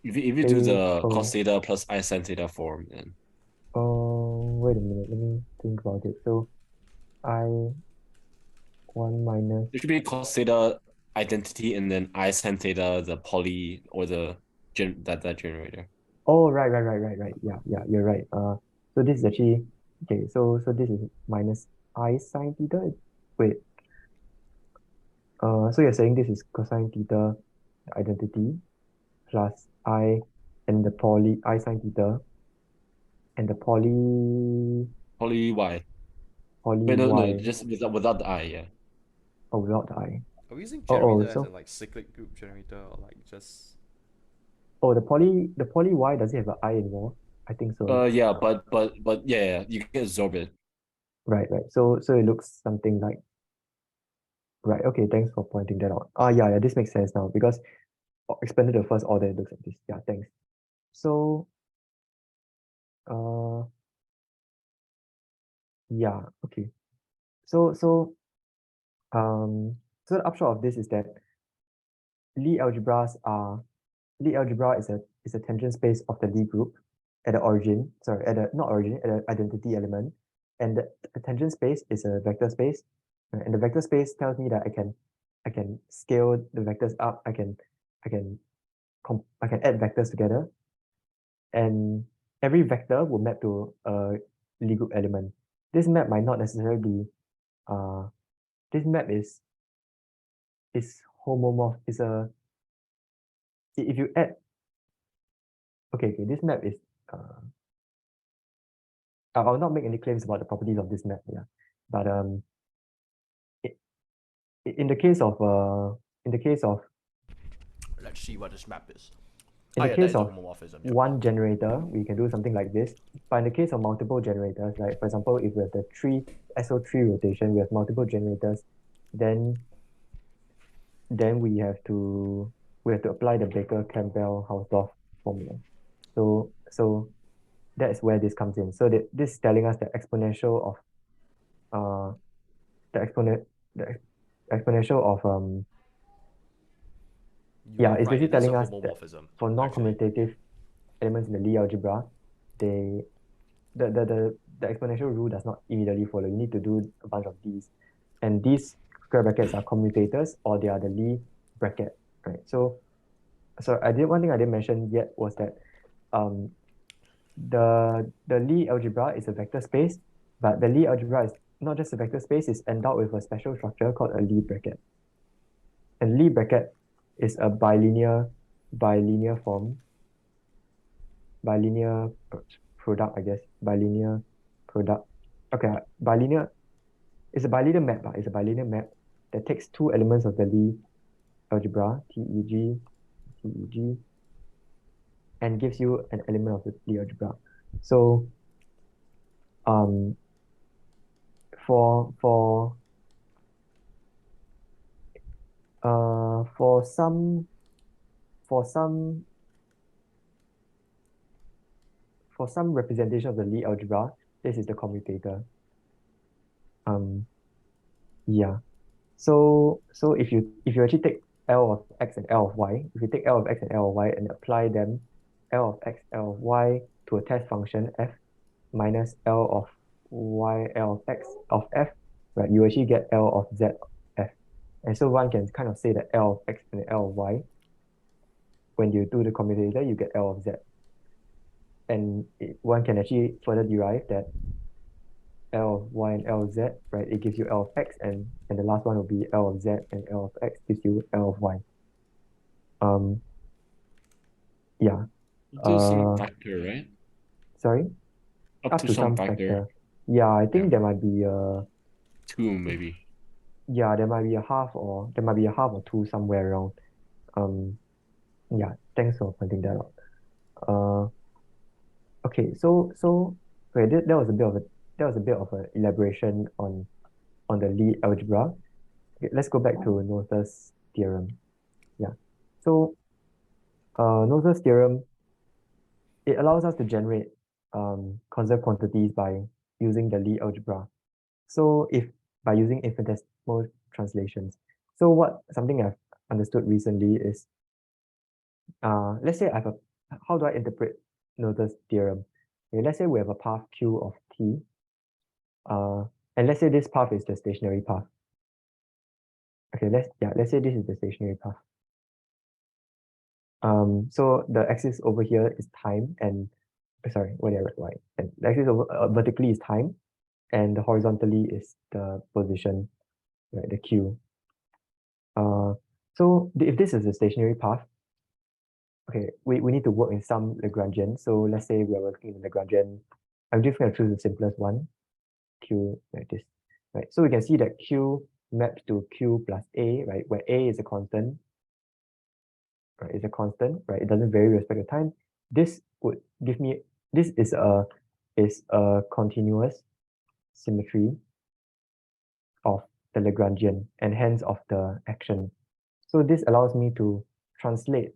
if you do the cos theta plus I sin theta form, then wait a minute, let me think about it. So I one minus. there should be cos theta identity and then I sin theta the poly or the that generator. Oh, right. Yeah, you're right. So this is actually okay. So this is minus I sine theta. Wait. So you're saying this is cosine theta identity plus I and the poly I sine theta and the Poly Y. poly Wait, no, y. just without the I, yeah. Oh, without the I. Are we using Oh, generator as in so like cyclic group generator or like just the poly y doesn't have an I anymore. I think so. Yeah, but yeah, you can absorb it. Right. So it looks something like right. Okay, thanks for pointing that out. Yeah, this makes sense now because expanded to first order, it looks like this. Yeah, thanks. So, uh, yeah, okay. So, so, so the upshot of this is that Lie algebras are Lie algebra is a tangent space of the Lie group at the origin. Sorry, at the not origin, at the identity element, and the tangent space is a vector space, right? And the vector space tells me that I can scale the vectors up. I can I can add vectors together, and every vector will map to a Lie group element. This map might not necessarily be uh this map is homomorph is a if you add okay this map is uh I'll not make any claims about the properties of this map, yeah, but i- in the case of in the case of let's see what this map is. in Oh the yeah, that case is a of homomorphism. Yep. one generator, we can do something like this. But in the case of multiple generators, like for example, if we have the SO3 rotation, we have multiple generators, then we have to apply the Baker-Campbell-Hausdorff formula. So that's where this comes in. So this is telling us the exponential of uh the exponent the exponential of You are it's right. basically It is a telling us that homomorphism. for Actually, non-commutative elements in the Lie algebra, they the exponential rule does not immediately follow. You need to do a bunch of these, and these square brackets are commutators or they are the Lie bracket, right? So one thing I didn't mention yet was that um the Lie algebra is a vector space, but the Lie algebra is not just a vector space, it's endowed with a special structure called a Lie bracket. And Lie bracket is a bilinear form, bilinear product, I guess. Bilinear product. Okay, bilinear it's a bilinear map, it's a bilinear map that takes two elements of the Lie algebra, TEG, and gives you an element of the Lie algebra. So um for for for some for some representation of the Lie algebra, this is the commutator. Um, yeah. So if you actually take L of x and L of y, if you take L of x and L of y and apply them, L of x, L of y to a test function f minus L of y, L of x of f, right? You actually get L of z f. And so one can kind of say that L of x and L of y, when you do the commutator, you get L of z. And one can actually further derive that L of y and L of z, right? It gives you L of x, and the last one will be L of z, and L of x gives you L of y. Um, yeah. To some Uh, factor, right? sorry, Up up to to some some factor. factor. Yeah, I Yeah, think there might be two maybe. yeah, there might be a half or two somewhere around. Yeah, thanks for pointing that out. Okay, okay, that was a bit of a elaboration on the Lie algebra. Okay, let's go back to Noether's theorem. Yeah. So Noether's theorem, it allows us to generate conserved quantities by using the Lie algebra. So if by using infinitesimal translations. So something I've understood recently is let's say how do I interpret Noether's theorem? Okay, let's say we have a path Q of t, and let's say this path is the stationary path. Okay, let's say this is the stationary path. So the axis over here is time, and sorry, what did I write? And the axis over vertically is time, and horizontally is the position, right? The Q. So if this is a stationary path, okay, we need to work in some Lagrangian. So let's say we are working in Lagrangian. I'm just going to choose the simplest one, Q, like this, right? So we can see that Q maps to Q plus A, right? Where A is a constant, right? Is a constant, right? It doesn't vary with respect to time. This would give me, this is a continuous symmetry of the Lagrangian and hence of the action. So this allows me to translate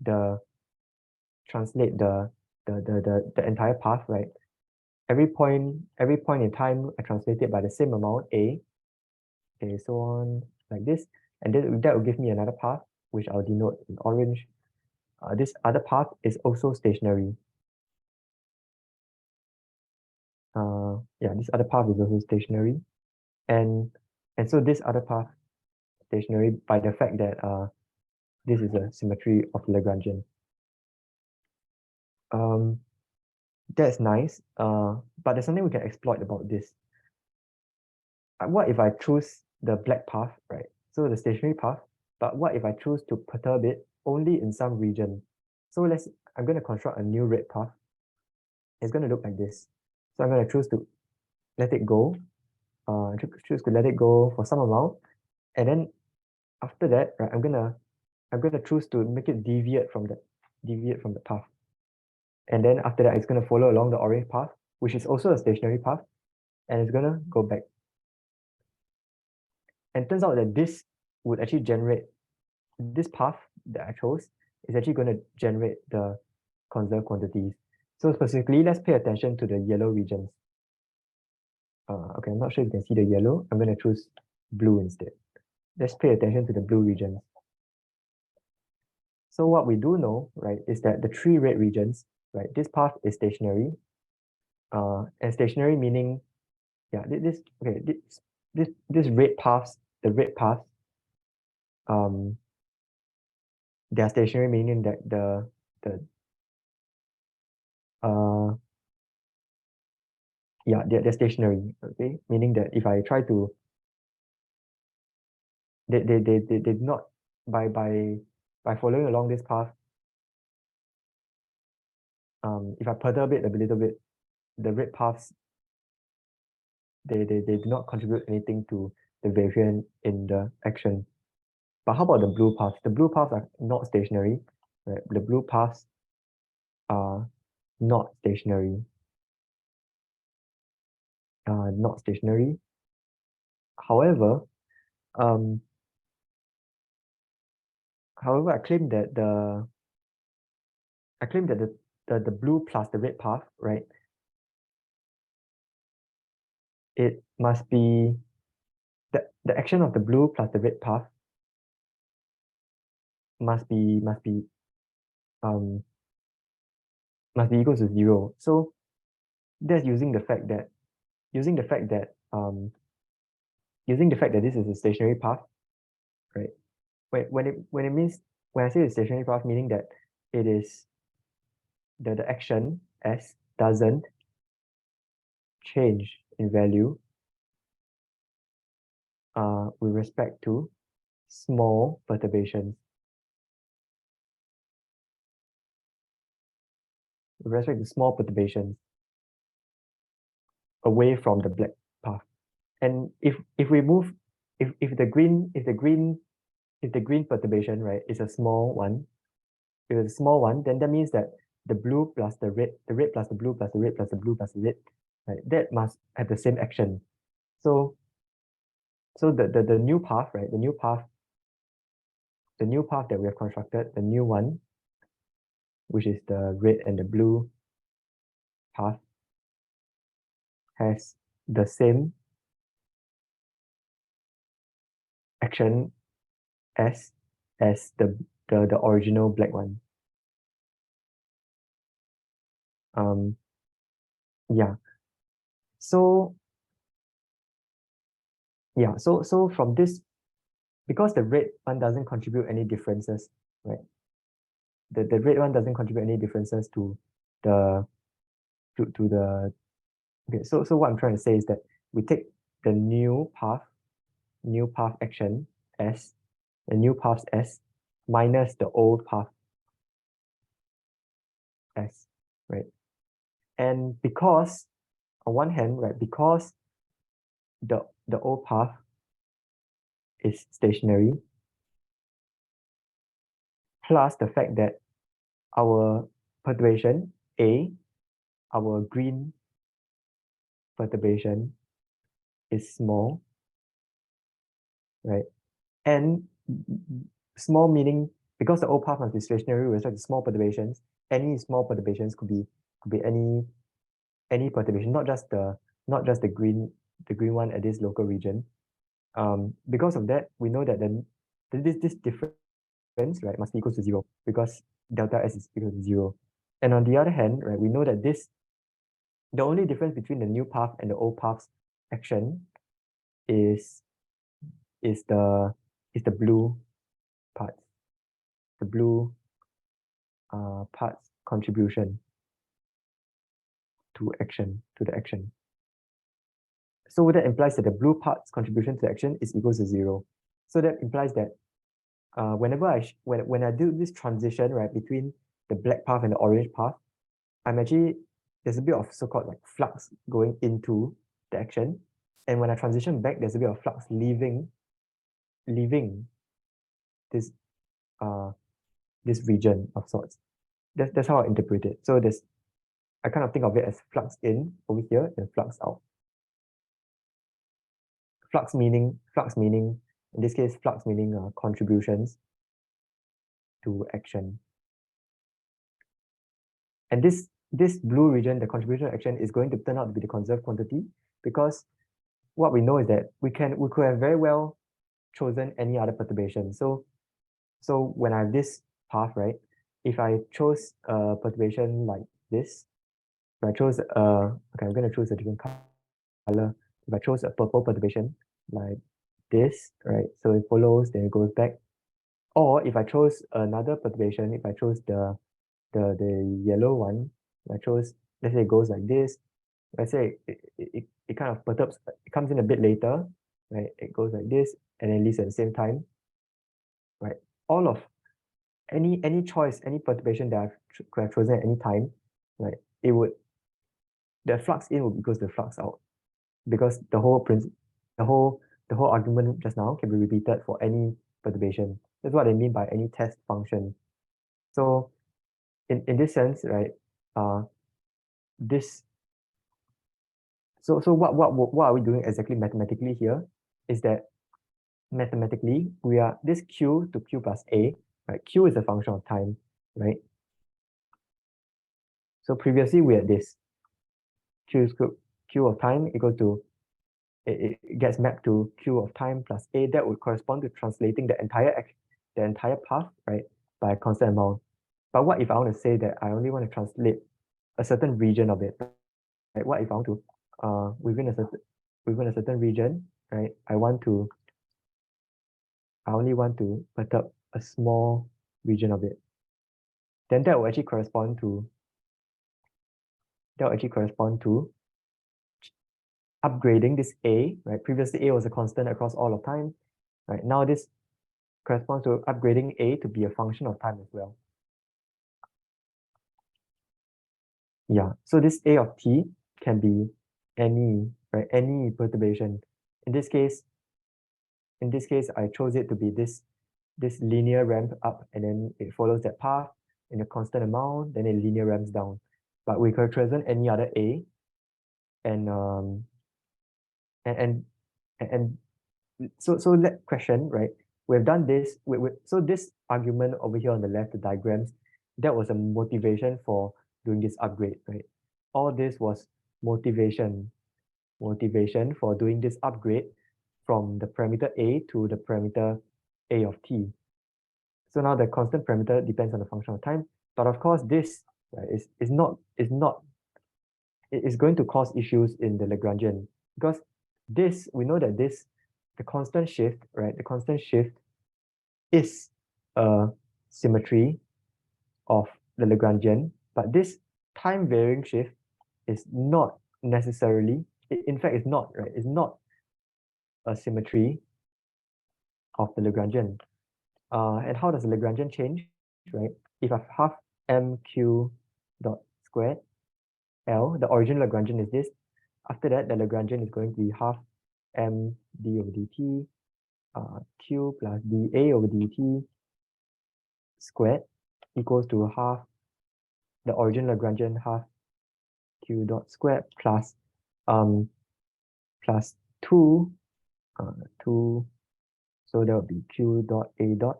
the entire path, right? Every point in time, I translate it by the same amount, A. Okay, so on like this. And then that will give me another path, which I'll denote in orange. This other path is also stationary. Yeah, this other path is also stationary. And so this other path stationary by the fact that this is a symmetry of Lagrangian. That's nice. But there's something we can exploit about this. What if I choose the black path, right? So the stationary path, but what if I choose to perturb it only in some region? So I'm going to construct a new red path. It's going to look like this. So I'm going to choose to let it go. Choose to let it go for some amount, and then after that, right, I'm gonna choose to make it deviate from the path, and then after that, it's gonna follow along the orange path, which is also a stationary path, and it's gonna go back. And it turns out that this would actually generate this path that I chose is actually going to generate the conserved quantities. So specifically, let's pay attention to the yellow regions. Okay, I'm not sure if you can see the yellow. I'm going to choose blue instead. Let's pay attention to the blue regions. So what we do know, right, is that the three red regions, right, this path is stationary. And stationary meaning, yeah, this red paths, the red paths, they are stationary, meaning that they're stationary, okay, meaning that if I try to they did not by following along this path, if I perturb it a little bit, the red paths they do not contribute anything to the variation in the action. But how about the blue paths? The blue paths are not stationary, right? The blue paths are not stationary. Not stationary. However, I claim that the blue plus the red path, right? It must be the action of the blue plus the red path must be equal to 0. So that's using the fact that this is a stationary path, right? When I say it's stationary path, meaning that it is the action S doesn't change in value with respect to small perturbations. With respect to small perturbations away from the black path. And if we move if the green perturbation, right, is a small one, if it's a small one, then that means that the blue plus the red plus the blue plus the red plus the blue plus the red, right, that must have the same action. So the new path, right, the new path that we have constructed, the new one, which is the red and the blue path, has the same action as the original black one. Yeah. So yeah, so from this, because the red one doesn't contribute any differences, right? The red one doesn't contribute any differences to the okay, so what I'm trying to say is that we take the new path action as the new path S minus the old path S, right? And because on one hand, right, because the old path is stationary, plus the fact that our perturbation A, our green perturbation, is small, right? And small meaning, because the old path must be stationary with respect to small perturbations, any small perturbations could be any perturbation, not just the green one at this local region. Because of that, we know that then this difference, right, must be equal to 0, because delta S is equal to 0. And on the other hand, right, we know that the only difference between the new path and the old path's action is the blue part, the blue part's contribution to the action. So that implies that the blue part's contribution to the action is equal to 0. So that implies that whenever when I do this transition, right, between the black path and the orange path, there's a bit of so-called like flux going into the action, and when I transition back, there's a bit of flux leaving this this region of sorts. That's how I interpret it. So I kind of think of it as flux in over here and flux out. Flux meaning in this case, flux meaning contributions to action. And this blue region, the contribution to action, is going to turn out to be the conserved quantity, because what we know is that we could have very well chosen any other perturbation. So when I have this path, right, if I chose a perturbation like this, if I chose okay, I'm going to choose a different color. If I chose a purple perturbation like this, right, so it follows, then it goes back. Or if I chose another perturbation, if I chose the yellow one, I chose, let's say it goes like this, let's say it kind of perturbs, it comes in a bit later, right, it goes like this, and then leaves at the same time, right, all of any choice, any perturbation that I could have chosen at any time, right, the flux in would equal to the flux out, because the whole argument just now can be repeated for any perturbation. That's what I mean by any test function. So in this sense, right, this so what are we doing exactly mathematically here is that mathematically we are this q to q plus a, right? Q is a function of time, right? So previously we had this q of time equal to it gets mapped to q of time plus a. That would correspond to translating the entire path, right, by a constant amount. But what if I want to say that I only want to translate a certain region of it, right? What if I want to within a certain region, right, I only want to perturb a small region of it, then that will actually correspond to upgrading this a, right? Previously a was a constant across all of time, right? Now this corresponds to upgrading a to be a function of time as well. Yeah, so this a of t can be any, right, any perturbation. In this case, in this case, I chose it to be this linear ramp up, and then it follows that path in a constant amount, then it linear ramps down. But we could have chosen any other A, and so that question, right? We've done this. So this argument over here on the left, the diagrams, that was a motivation for doing this upgrade, right? All this was motivation for doing this upgrade from the parameter A to the parameter A of t. So now the constant parameter depends on the function of time, but of course this, right, is not it is going to cause issues in the Lagrangian, because this, we know that this, the constant shift, right, the constant shift is a symmetry of the Lagrangian, but this time varying shift is not necessarily, in fact, it's not, right, it's not a symmetry of the Lagrangian. And how does the Lagrangian change, right? If I have mq dot squared L, the original Lagrangian is this. After that, the Lagrangian is going to be half m d over dt q plus dA over dt squared equals to half the original Lagrangian, half q dot squared plus plus 2 2, so that would be q dot a dot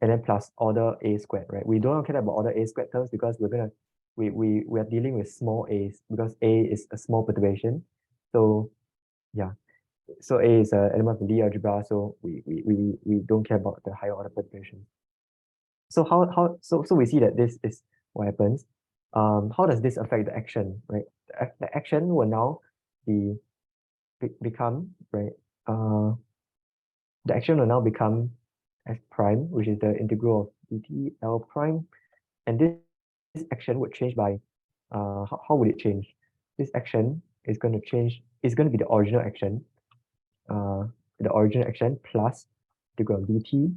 and then plus order a squared, right? We don't care about order a squared terms because we are dealing with small a's, because a is a small perturbation. So yeah, so a is an element of the Lie algebra, so we don't care about the higher order perturbation. So so we see that this is what happens. How does this affect the action, right? The action will now become, right? The action will now become f prime, which is the integral of dt L prime, and this action would change by how would it change? This action is going to change, is going to be the original action, plus integral of dt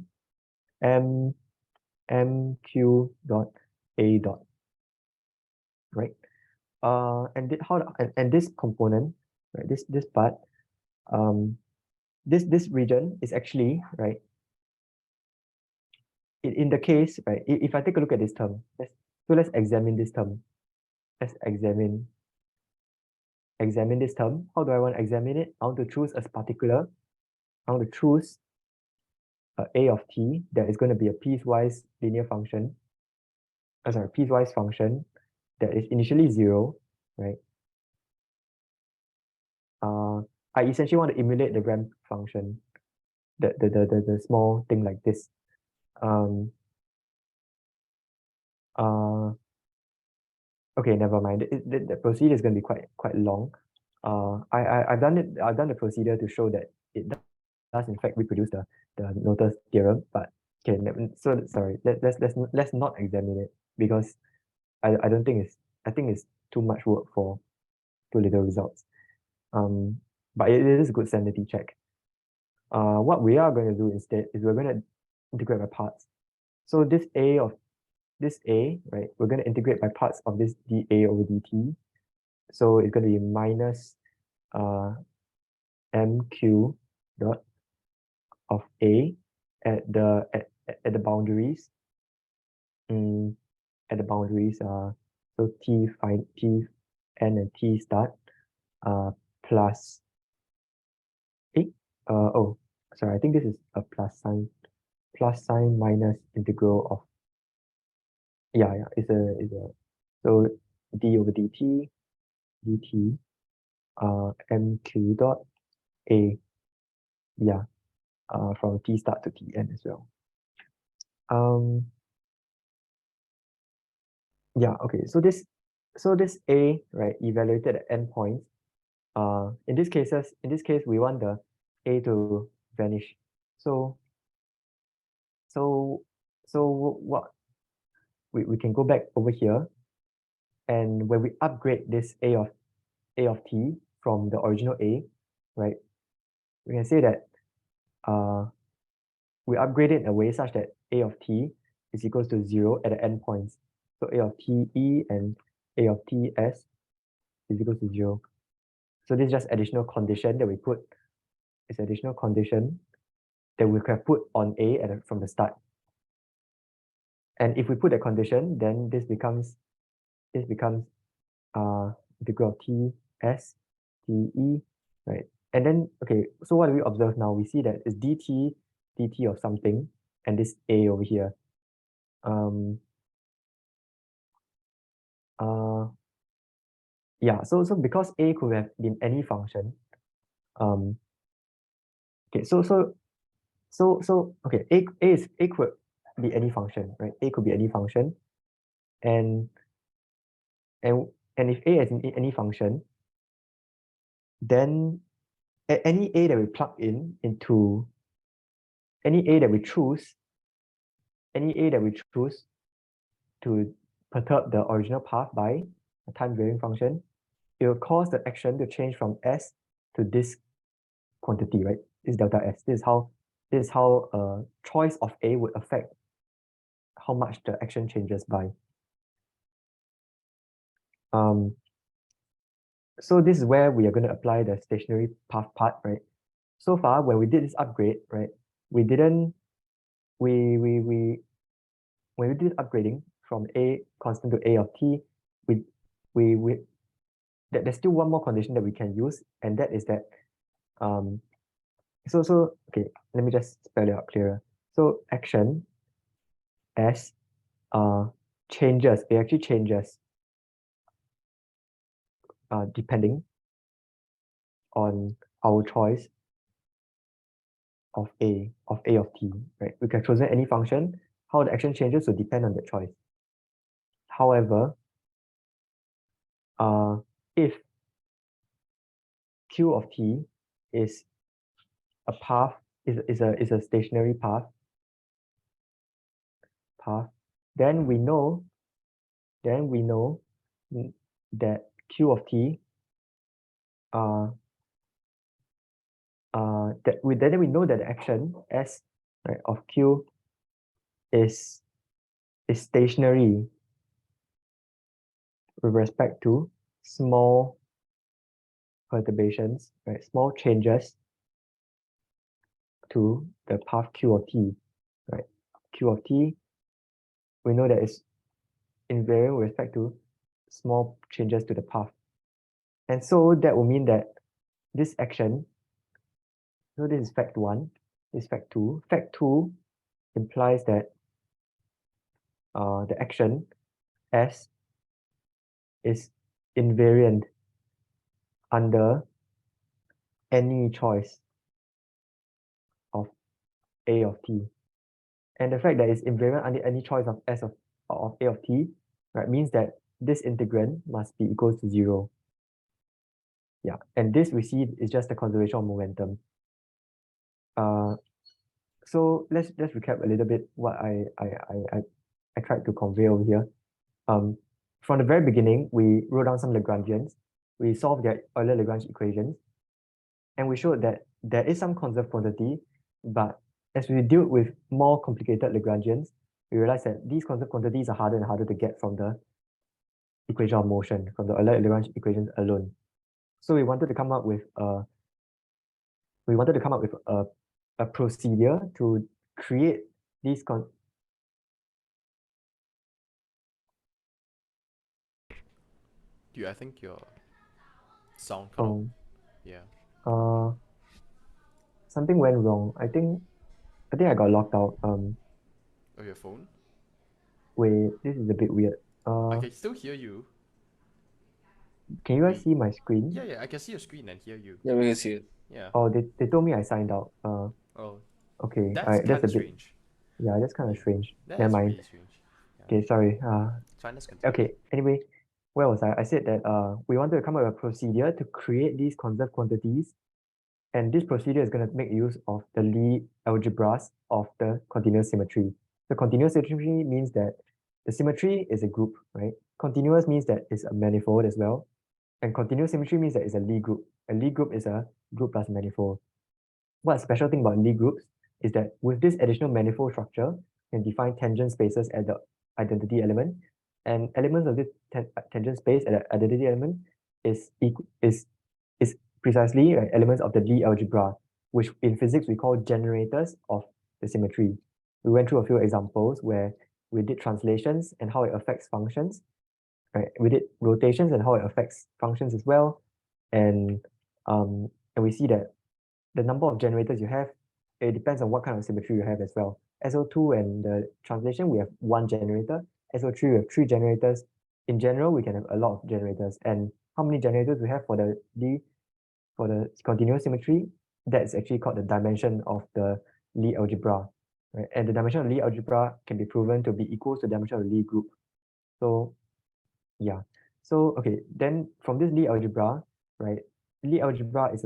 mq dot a dot, right? And this component, right? This part, this region is actually, right? In the case, right? If I take a look at this term, let's examine this term. Let's examine this term. How do I want to examine it? I want to choose a particular. I want to choose a of t that is going to be a piecewise linear function. Piecewise function that is initially 0, right? I essentially want to emulate the ramp function, the small thing like this. Okay, never mind. The procedure is going to be quite long. I've done the procedure to show that it does in fact reproduce the Noether's theorem, but okay, so sorry. Let's not examine it, because I don't think I think it's too much work for too little results. But it is a good sanity check. What we are going to do instead is we're going to integrate by parts. So this A, right, we're going to integrate by parts of this dA over dt. So it's going to be minus mq dot of A at the boundaries. At the boundaries, so t n and t start plus oh, sorry, I think this is a plus sign minus integral of, it's a, so d over dt mq dot a, from t start to tn as well. Okay, so this a, right, evaluated at endpoints. In this case we want the a to vanish. So what we can go back over here, and when we upgrade this a of t from the original a, right, we can say that we upgrade it in a way such that a of t is equals to 0 at the endpoints. So a of t e and a of t s is equal to 0. So this is just additional condition that we put. It's additional condition that we can put on A from the start. And if we put a condition, then this becomes integral of T S T E, right? And then, okay, so what do we observe now? We see that it's dt of something, and this A over here. Yeah, so because A could have been any function, okay, okay, A could be any function, right? A could be any function, and if A is in any function, then any A that we plug into any A that we choose to perturb the original path by a time varying function, it will cause the action to change from S to this quantity, right? This delta S. This is how choice of A would affect how much the action changes by. So this is where we are going to apply the stationary path part, right? So far, when we did this upgrade, right, we didn't when we did upgrading from A constant to A of T, there's still one more condition that we can use, and that is that okay, let me just spell it out clearer. So action S changes, it actually changes depending on our choice of A of T, right? We can choose any function. How the action changes will depend on the choice. However, if Q of T is a path, is a stationary path, then we know that Q of T then we know that the action S, right, of Q is stationary with respect to small perturbations, right, small changes to the path Q of T, right? Q of T, we know that it's invariant with respect to small changes to the path. And so that will mean that this action, so this is fact 1, this is fact 2. Fact 2 implies that the action S is invariant under any choice of A of T. And the fact that it's invariant under any choice of S of A of T, right, means that this integrand must be equal to 0. Yeah, and this we see is just the conservation of momentum. So let's recap a little bit what I tried to convey over here. From the very beginning, we wrote down some Lagrangians. We solved their Euler-Lagrange equations, and we showed that there is some conserved quantity, but as we deal with more complicated Lagrangians, we realized that these conserved quantities are harder and harder to get from the equation of motion, from the Euler-Lagrange equations alone. So we wanted to come up with a procedure to create these Dude, I think your sound cut out. Yeah. Something went wrong. I think I got locked out. Oh, your phone? Wait, this is a bit weird. I can still hear you. Can you guys see my screen? Yeah, I can see your screen and hear you. Yeah, we can see it. Yeah. Oh, they told me I signed out. Oh, okay. that's kind a of bit strange. Yeah, that's kind of strange. That Never is mind. really strange. Yeah. Okay, sorry. Fine, let's continue. Okay. Anyway, where was I? I said that we wanted to come up with a procedure to create these conserved quantities, and this procedure is going to make use of the Lie algebras of the continuous symmetry. The continuous symmetry means that the symmetry is a group, right? Continuous means that it's a manifold as well, and continuous symmetry means that it's a Lie group. A Lie group is a group plus manifold. What's special thing about Lie groups is that with this additional manifold structure, you can define tangent spaces at the identity element, and elements of this tangent space at the identity element is precisely, right, elements of the Lie algebra, which in physics we call generators of the symmetry. We went through a few examples where we did translations and how it affects functions, right? We did rotations and how it affects functions as well. And we see that the number of generators you have, it depends on what kind of symmetry you have as well. SO2 and the translation, we have one generator. SO3, we have three generators. In general, we can have a lot of generators. And how many generators we have for the continuous symmetry, that's actually called the dimension of the Lie algebra. Right? And the dimension of Lie algebra can be proven to be equal to the dimension of the Lie group. So yeah. So okay, then from this Lie algebra, right? Lie algebra is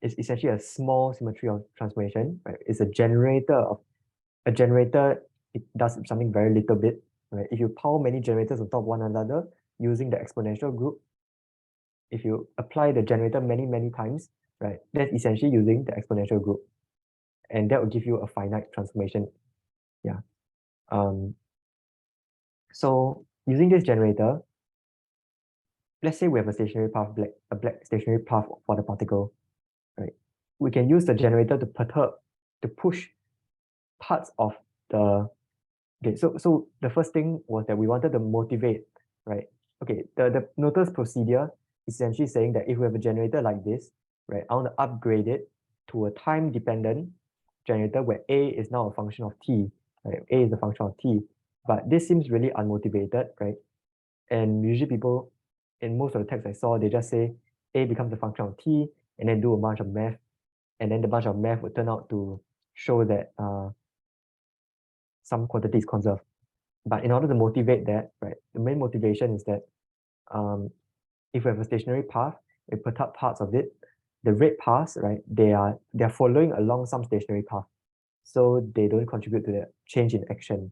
it's essentially a small symmetry of transformation, right? It's a generator. It does something very little bit, right? If you pile many generators on top of one another using the exponential group, if you apply the generator many times, right, that's essentially using the exponential group, and that will give you a finite transformation. Yeah. So using this generator, let's say we have a stationary path, a black stationary path for the particle, right? We can use the generator to push parts of the. Okay, so the first thing was that we wanted to motivate, right? Okay, the Noether's procedure is essentially saying that if we have a generator like this, right, I want to upgrade it to a time-dependent generator where A is now a function of t, right? A is a function of t, but this seems really unmotivated, right? And usually people, in most of the texts I saw, they just say A becomes a function of t, and then do a bunch of math, and then the bunch of math would turn out to show that some quantity is conserved. But in order to motivate that, right, the main motivation is that if we have a stationary path, we put up parts of it. The red paths, right, they're following along some stationary path, so they don't contribute to the change in action.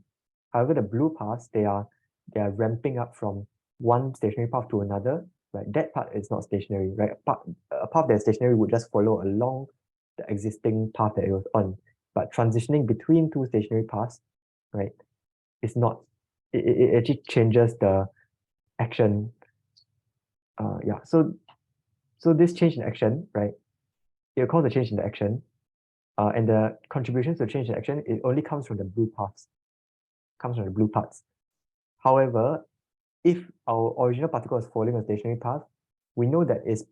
However, the blue paths, they are ramping up from one stationary path to another, right? That part is not stationary, right? A path that's stationary would just follow along the existing path that it was on. But transitioning between two stationary paths, right, is not, it actually changes the action. Yeah, so this change in action, right, it cause a change in the action, and the contributions to change in action, it only comes from the blue parts. However, if our original particle is following a stationary path, we know that is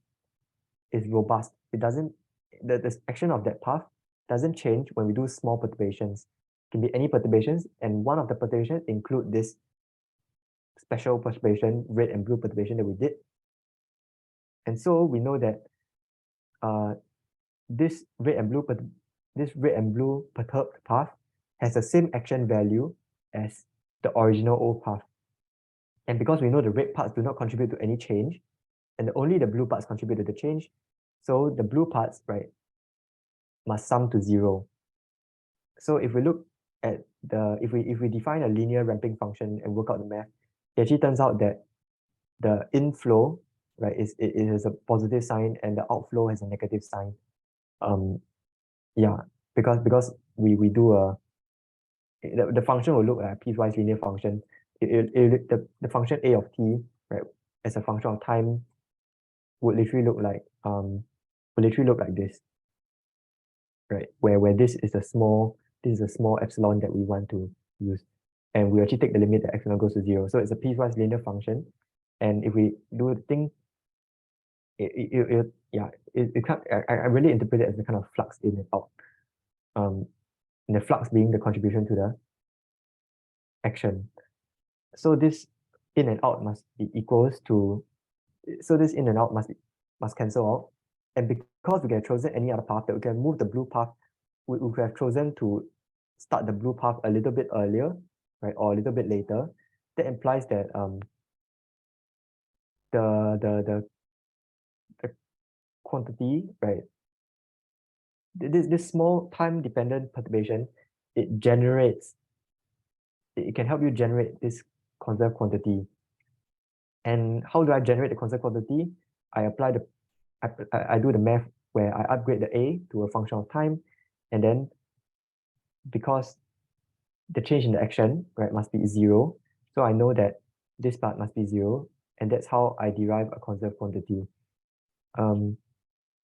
robust. It doesn't, the action of that path doesn't change when we do small perturbations. It can be any perturbations, and one of the perturbations include this special perturbation, red and blue perturbation that we did. And so we know that this red and blue perturbed path has the same action value as the original old path. And because we know the red parts do not contribute to any change, and only the blue parts contribute to the change, so the blue parts, right, must sum to 0. So if we look at if we define a linear ramping function and work out the math, it actually turns out that the inflow, right, it is a positive sign and the outflow has a negative sign. Yeah, because we do the function will look like a piecewise linear function. The function a of t, right, as a function of time would literally look like this, right? Where this is a small epsilon that we want to use, and we actually take the limit that epsilon goes to 0. So it's a piecewise linear function, and if we do the thing, it can't. I really interpret it as a kind of flux in and out. And the flux being the contribution to the action. So this in and out must be equals to. So this in and out must cancel out, and because we can have chosen any other path, that we can move the blue path, we could have chosen to start the blue path a little bit earlier, right, or a little bit later. That implies that the quantity, right, this small time dependent perturbation, it can help you generate this conserved quantity. And how do I generate the conserved quantity? I do the math where I upgrade the a to a function of time, and then because the change in the action, right, must be 0, so I know that this part must be 0, and that's how I derive a conserved quantity.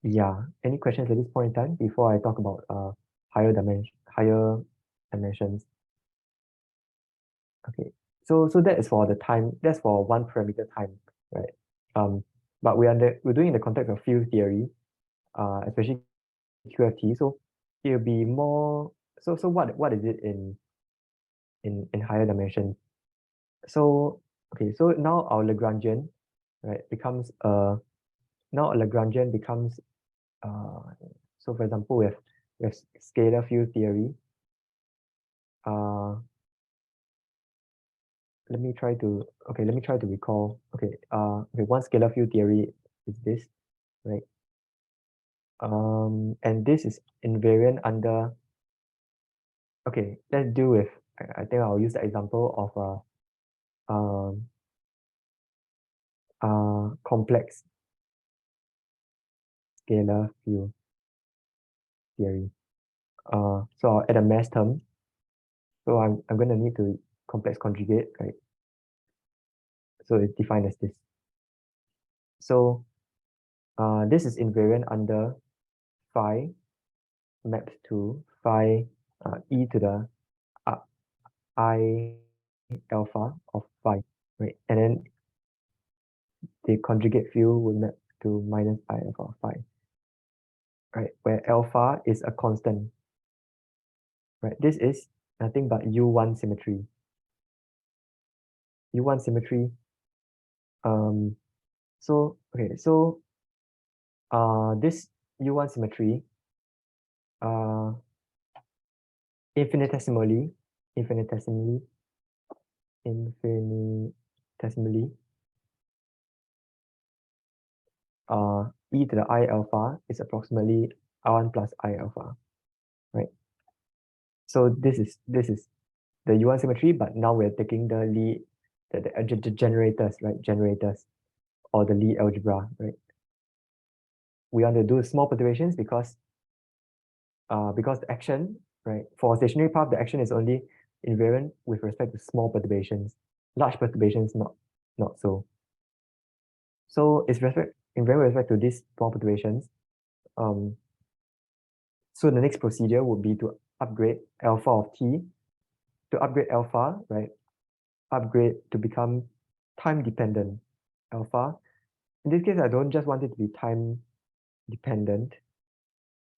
Yeah. Any questions at this point in time before I talk about higher dimensions? Okay. So that is for the time. That's for one parameter time, right? But we're doing in the context of field theory, especially QFT. So it'll be more. So what is it in higher dimensions? So okay. So now our Lagrangian, right, becomes now a Lagrangian becomes so for example we have scalar field theory. Let me try to recall. Okay, one scalar field theory is this, right? And this is invariant under. Okay, let's deal with. I think I'll use the example of complex scalar field theory. So I'll add a mass term. So I'm going to need to complex conjugate, right? So it's defined as this. So this is invariant under phi maps to phi e to the I alpha of phi, right? And then the conjugate field will map to minus I alpha of phi, right? Where alpha is a constant, right? This is nothing but U1 symmetry. U1 symmetry. So okay, so this U1 symmetry, infinitesimally, infinitesimally, e to the I alpha is approximately R1 plus I alpha, right? So this is the U1 symmetry, but now we're taking the Lie, the generators, right? Generators or the Lie algebra, right? We want to do small perturbations because the action, right? For a stationary path, the action is only invariant with respect to small perturbations. Large perturbations, not so. So it's invariant with respect to these small perturbations. So the next procedure would be to upgrade alpha of t. To upgrade alpha, right? Upgrade to become time dependent alpha. In this case, I don't just want it to be time dependent.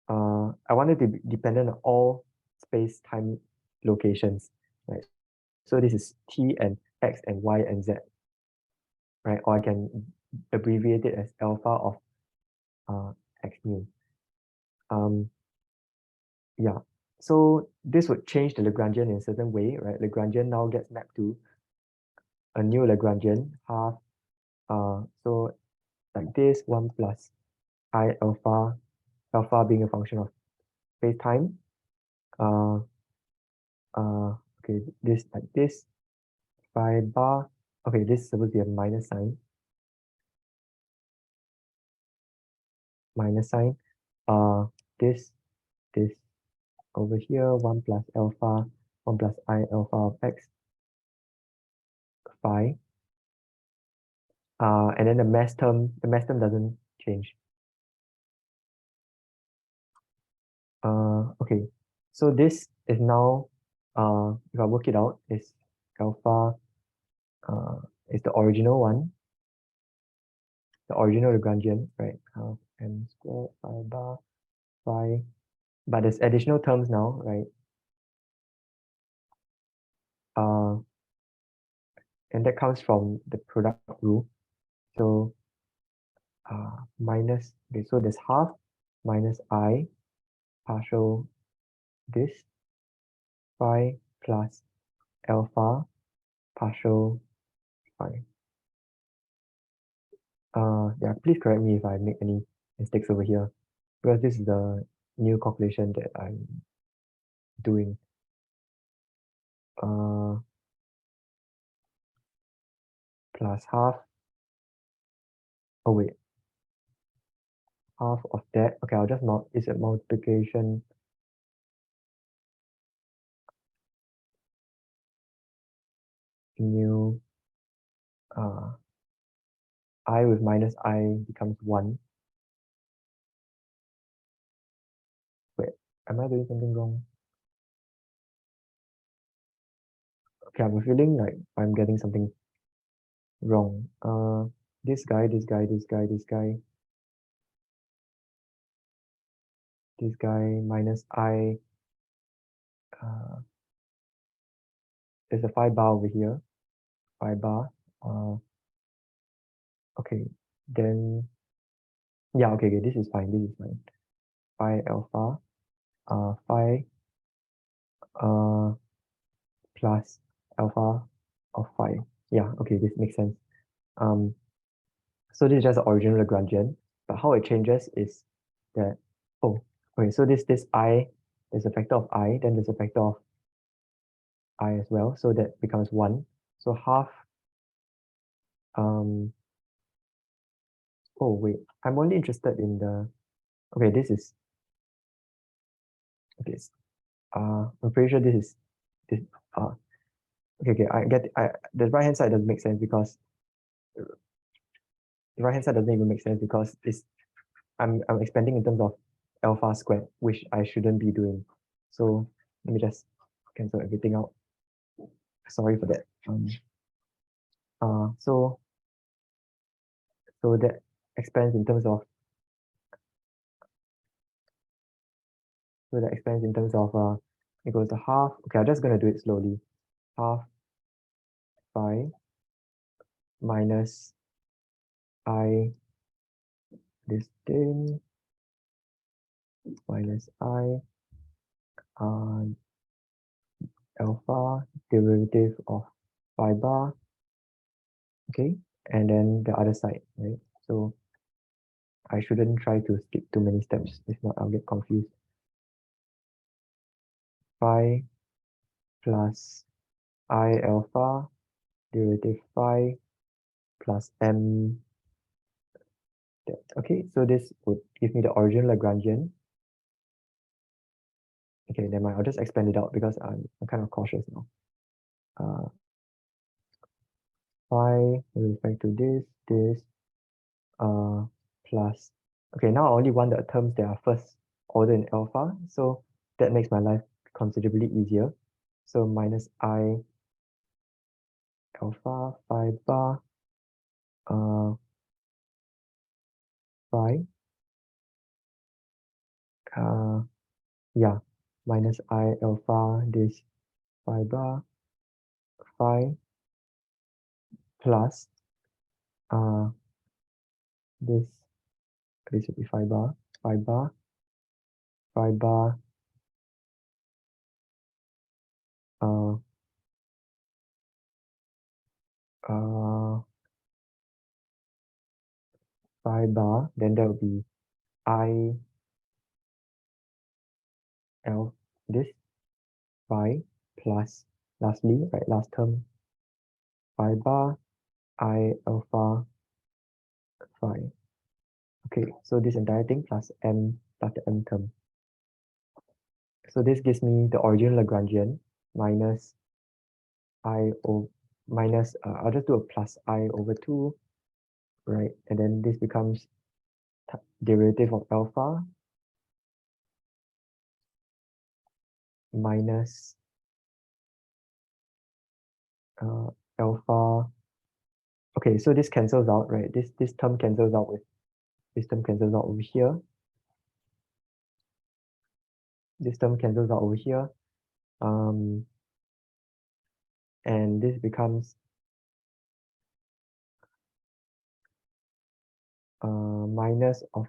I want it to be dependent on all space-time locations, right? So this is t and x and y and z, right? Or I can abbreviate it as alpha of x mu. Yeah. So this would change the Lagrangian in a certain way, right? Lagrangian now gets mapped to a new Lagrangian half. So like this 1 plus I alpha, alpha being a function of space time. Okay, this like this phi bar. Okay, this is supposed to be a minus sign. Minus sign. This over here 1 plus alpha, 1 plus I alpha of x phi. And then the mass term doesn't change. Okay, so this is now, if I work it out, is alpha, is the original one, the original Lagrangian, right? Half m squared phi bar phi, but there's additional terms now, right? And that comes from the product rule. So minus, okay, so there's half minus I partial this phi plus alpha partial phi. Yeah, please correct me if I make any mistakes over here, because this is the new calculation that I'm doing. Plus half. Oh wait, half of that. Okay, I'll just is a multiplication. New I with minus I becomes 1. Am I doing something wrong? Okay, I'm feeling like I'm getting something wrong. This guy, this guy, this guy, this guy, this guy minus I. There's a 5 bar over here. 5 bar. Okay, then yeah, okay, this is fine. This is fine. Phi alpha, phi plus alpha of phi. Yeah, okay, this makes sense. So this is just the original Lagrangian, but how it changes is that, oh, okay, so this I, there's a factor of I, then there's a factor of I as well, so that becomes 1. So half, oh wait, I'm only interested in the, okay, this is, okay, I'm pretty sure this is, this, okay, I get, the right hand side doesn't make sense because, the right hand side doesn't even make sense because it's, I'm expanding in terms of alpha squared, which I shouldn't be doing. So let me just cancel everything out. Sorry for that. So that expands in terms of, it goes to half. Okay, I'm just gonna do it slowly. Half phi minus I this thing minus I alpha derivative of phi bar. Okay, and then the other side, right? So I shouldn't try to skip too many steps. If not, I'll get confused. Phi plus I alpha derivative phi plus m. Okay, so this would give me the original Lagrangian. Okay, never mind. I'll just expand it out because I'm kind of cautious now. Phi with respect to this, plus. Okay, now I only want the terms that are first order in alpha, so that makes my life considerably easier. So minus I alpha phi bar phi yeah, minus I alpha this phi bar phi plus this would be phi bar phi bar phi bar phi bar, then there will be I L this phi plus lastly, right, last term phi bar I alpha phi. Okay, so this entire thing plus m plus the m term. So this gives me the original Lagrangian minus I o minus I'll just do a plus I over 2, right? And then this becomes derivative of alpha minus alpha. Okay, so this cancels out, right? This term cancels out with this term cancels out over here. This term cancels out over here. And this becomes minus of,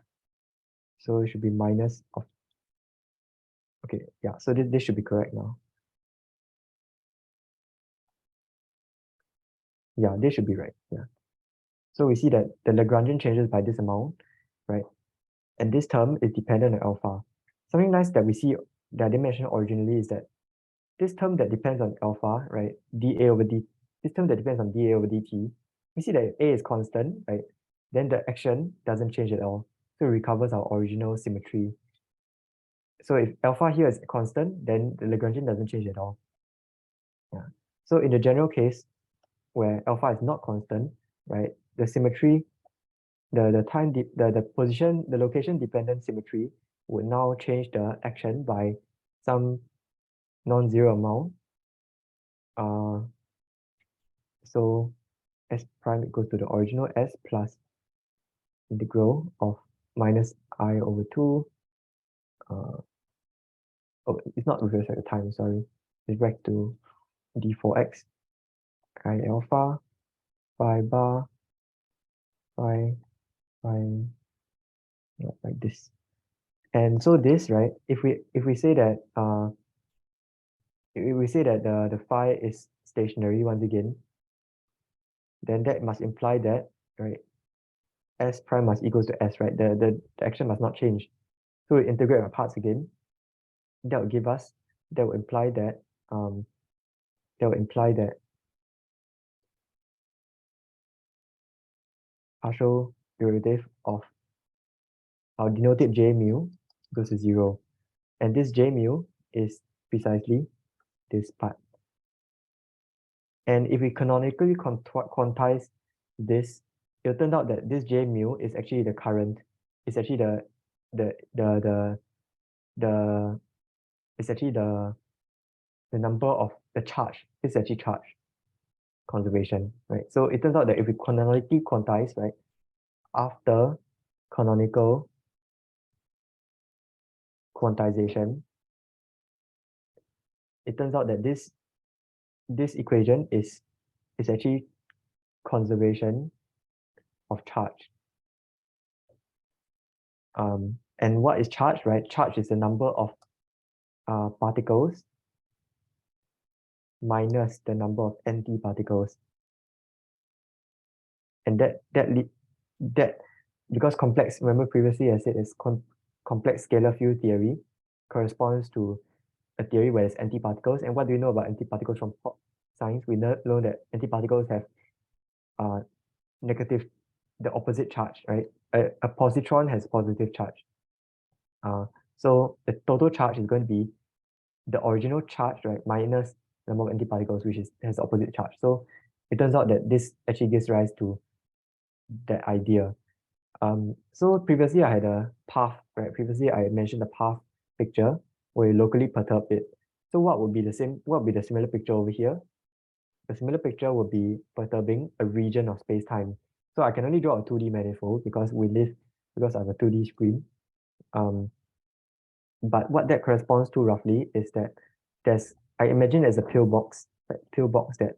so it should be minus of, okay, yeah, so this should be correct now. Yeah, this should be right, yeah. So we see that the Lagrangian changes by this amount, right? And this term is dependent on alpha. Something nice that we see that I didn't mention originally is that this term that depends on alpha, right, dA over d, this term that depends on dA over dt, we see that if A is constant, right, then the action doesn't change at all. So it recovers our original symmetry. So if alpha here is constant, then the Lagrangian doesn't change at all. Yeah. So in the general case where alpha is not constant, right, the symmetry, the time, the position, the location dependent symmetry would now change the action by some non-zero amount. So s prime equals to the original s plus integral of minus I over 2. Oh, it's not with respect to time, sorry. It's back to d4x chi alpha phi bar phi like this. And so this, right, if we say that if we say that the phi is stationary once again, then that must imply that, right, s prime must equals to s, right? The action must not change. So we integrate our parts again. That will give us, that will imply that partial derivative of our denoted j mu goes to 0. And this j mu is precisely this part. And if we canonically quantize this, it'll turn out that this j mu is actually the current. It's actually it's actually the number of the charge. It's actually charge conservation, right? So it turns out that if we canonically quantize, right, after canonical quantization, it turns out that this equation is actually conservation of charge. And what is charge, right? Charge is the number of particles minus the number of antiparticles. And that because complex, remember previously I said is complex scalar field theory corresponds to a theory where there's antiparticles. And what do you know about antiparticles from science? We know that antiparticles have negative, the opposite charge, right? A positron has positive charge. So the total charge is going to be the original charge, right, minus the number of antiparticles, which has opposite charge. So it turns out that this actually gives rise to that idea. So previously I had a path, right? Previously I mentioned the path picture where you locally perturb it. So what would be the similar picture over here? The similar picture would be perturbing a region of space-time. So I can only draw a 2D manifold because I have a 2D screen. But what that corresponds to roughly is that I imagine there's a pillbox, right? Pillbox that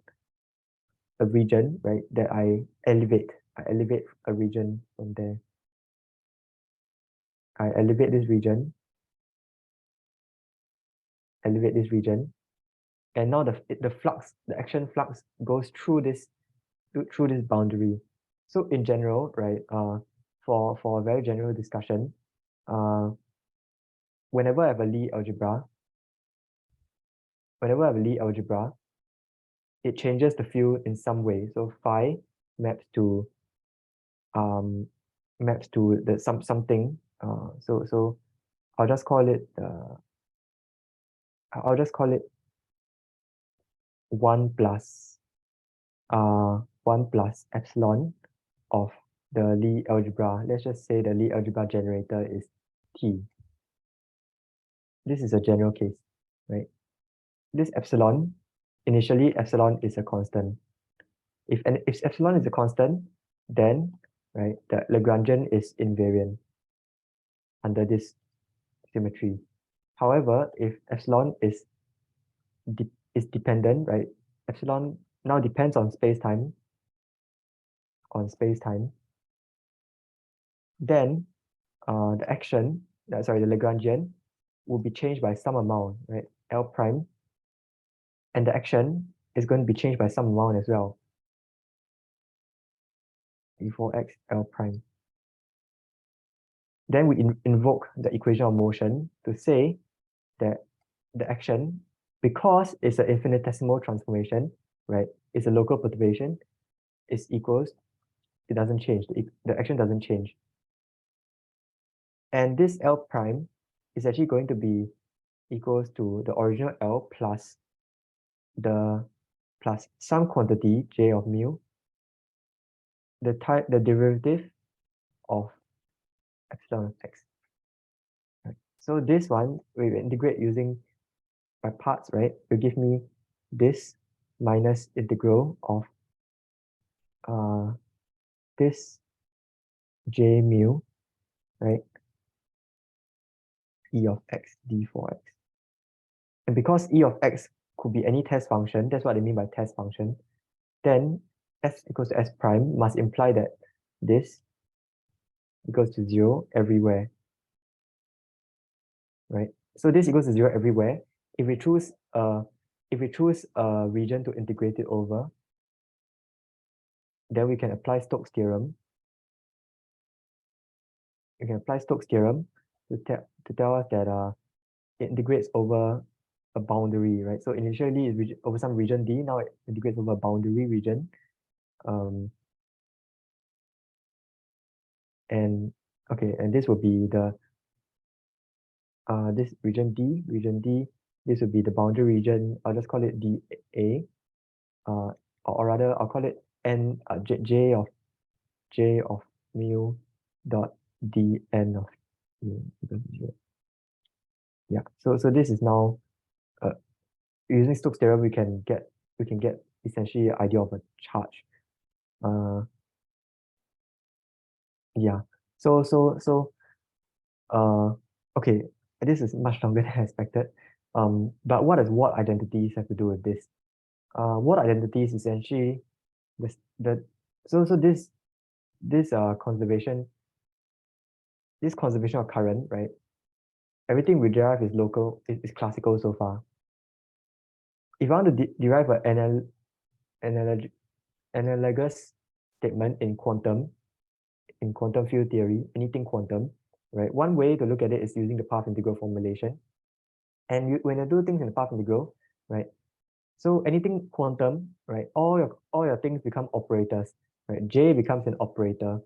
a region, right, that I elevate a region from there. I elevate this region, and now the flux, the action flux goes through this boundary. So in general, right, for a very general discussion, whenever I have a Lie algebra, it changes the field in some way. So phi maps to the something. So I'll just call it 1 plus 1 plus epsilon of the Lie algebra. Let's just say the Lie algebra generator is T. This is a general case, right? This epsilon, initially epsilon is a constant. If epsilon is a constant, then, right, the Lagrangian is invariant under this symmetry. However, if epsilon is dependent, right? Epsilon now depends on space-time, then the action, the Lagrangian will be changed by some amount, right? L prime, and the action is going to be changed by some amount as well. d4x L prime. Then we invoke the equation of motion to say that the action, because it's an infinitesimal transformation, right? It's a local perturbation, is equals, it doesn't change, the action doesn't change. And this L prime is actually going to be equals to the original L plus some quantity J of mu, the derivative of epsilon of x. Right. So this one, we will integrate using by parts, right? Will give me this minus integral of this j mu, right? E of x d for x. And because e of x could be any test function, that's what I mean by test function, then s equals to s prime must imply that this equals to 0 everywhere, right? So this equals to 0 everywhere. If we choose a region to integrate it over, then we can apply Stokes' theorem. We can apply Stokes' theorem to tell us that it integrates over a boundary, right? So initially it's over some region D, now it integrates over a boundary region. And okay, and this will be the this region D, this would be the boundary region. I'll just call it dA, or rather I'll call it n j of mu dot dn of mu equals to 0. Yeah, so this is now using Stokes' theorem we can get essentially an idea of a charge. Yeah, okay, this is much longer than I expected. But what does Watt identities have to do with this? Watt identities essentially this conservation of current, right? Everything we derive is local, is classical so far. If I want to derive an analogous statement in quantum field theory, anything quantum, right? One way to look at it is using the path integral formulation. And when you do things in the path integral, right? So anything quantum, right? All your things become operators, right? J becomes an operator,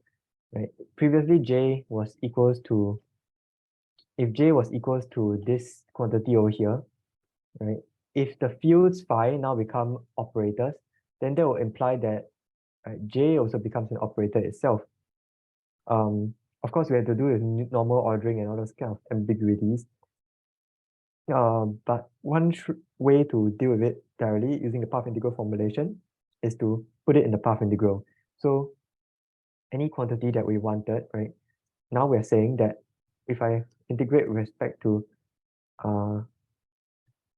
right? Previously, J was equals to, if J was equals to this quantity over here, right? If the fields phi now become operators, then that will imply that J also becomes an operator itself. Of course, we have to do with normal ordering and all those kind of ambiguities. But one way to deal with it directly using the path integral formulation is to put it in the path integral. So any quantity that we wanted, right? Now we're saying that if I integrate with respect to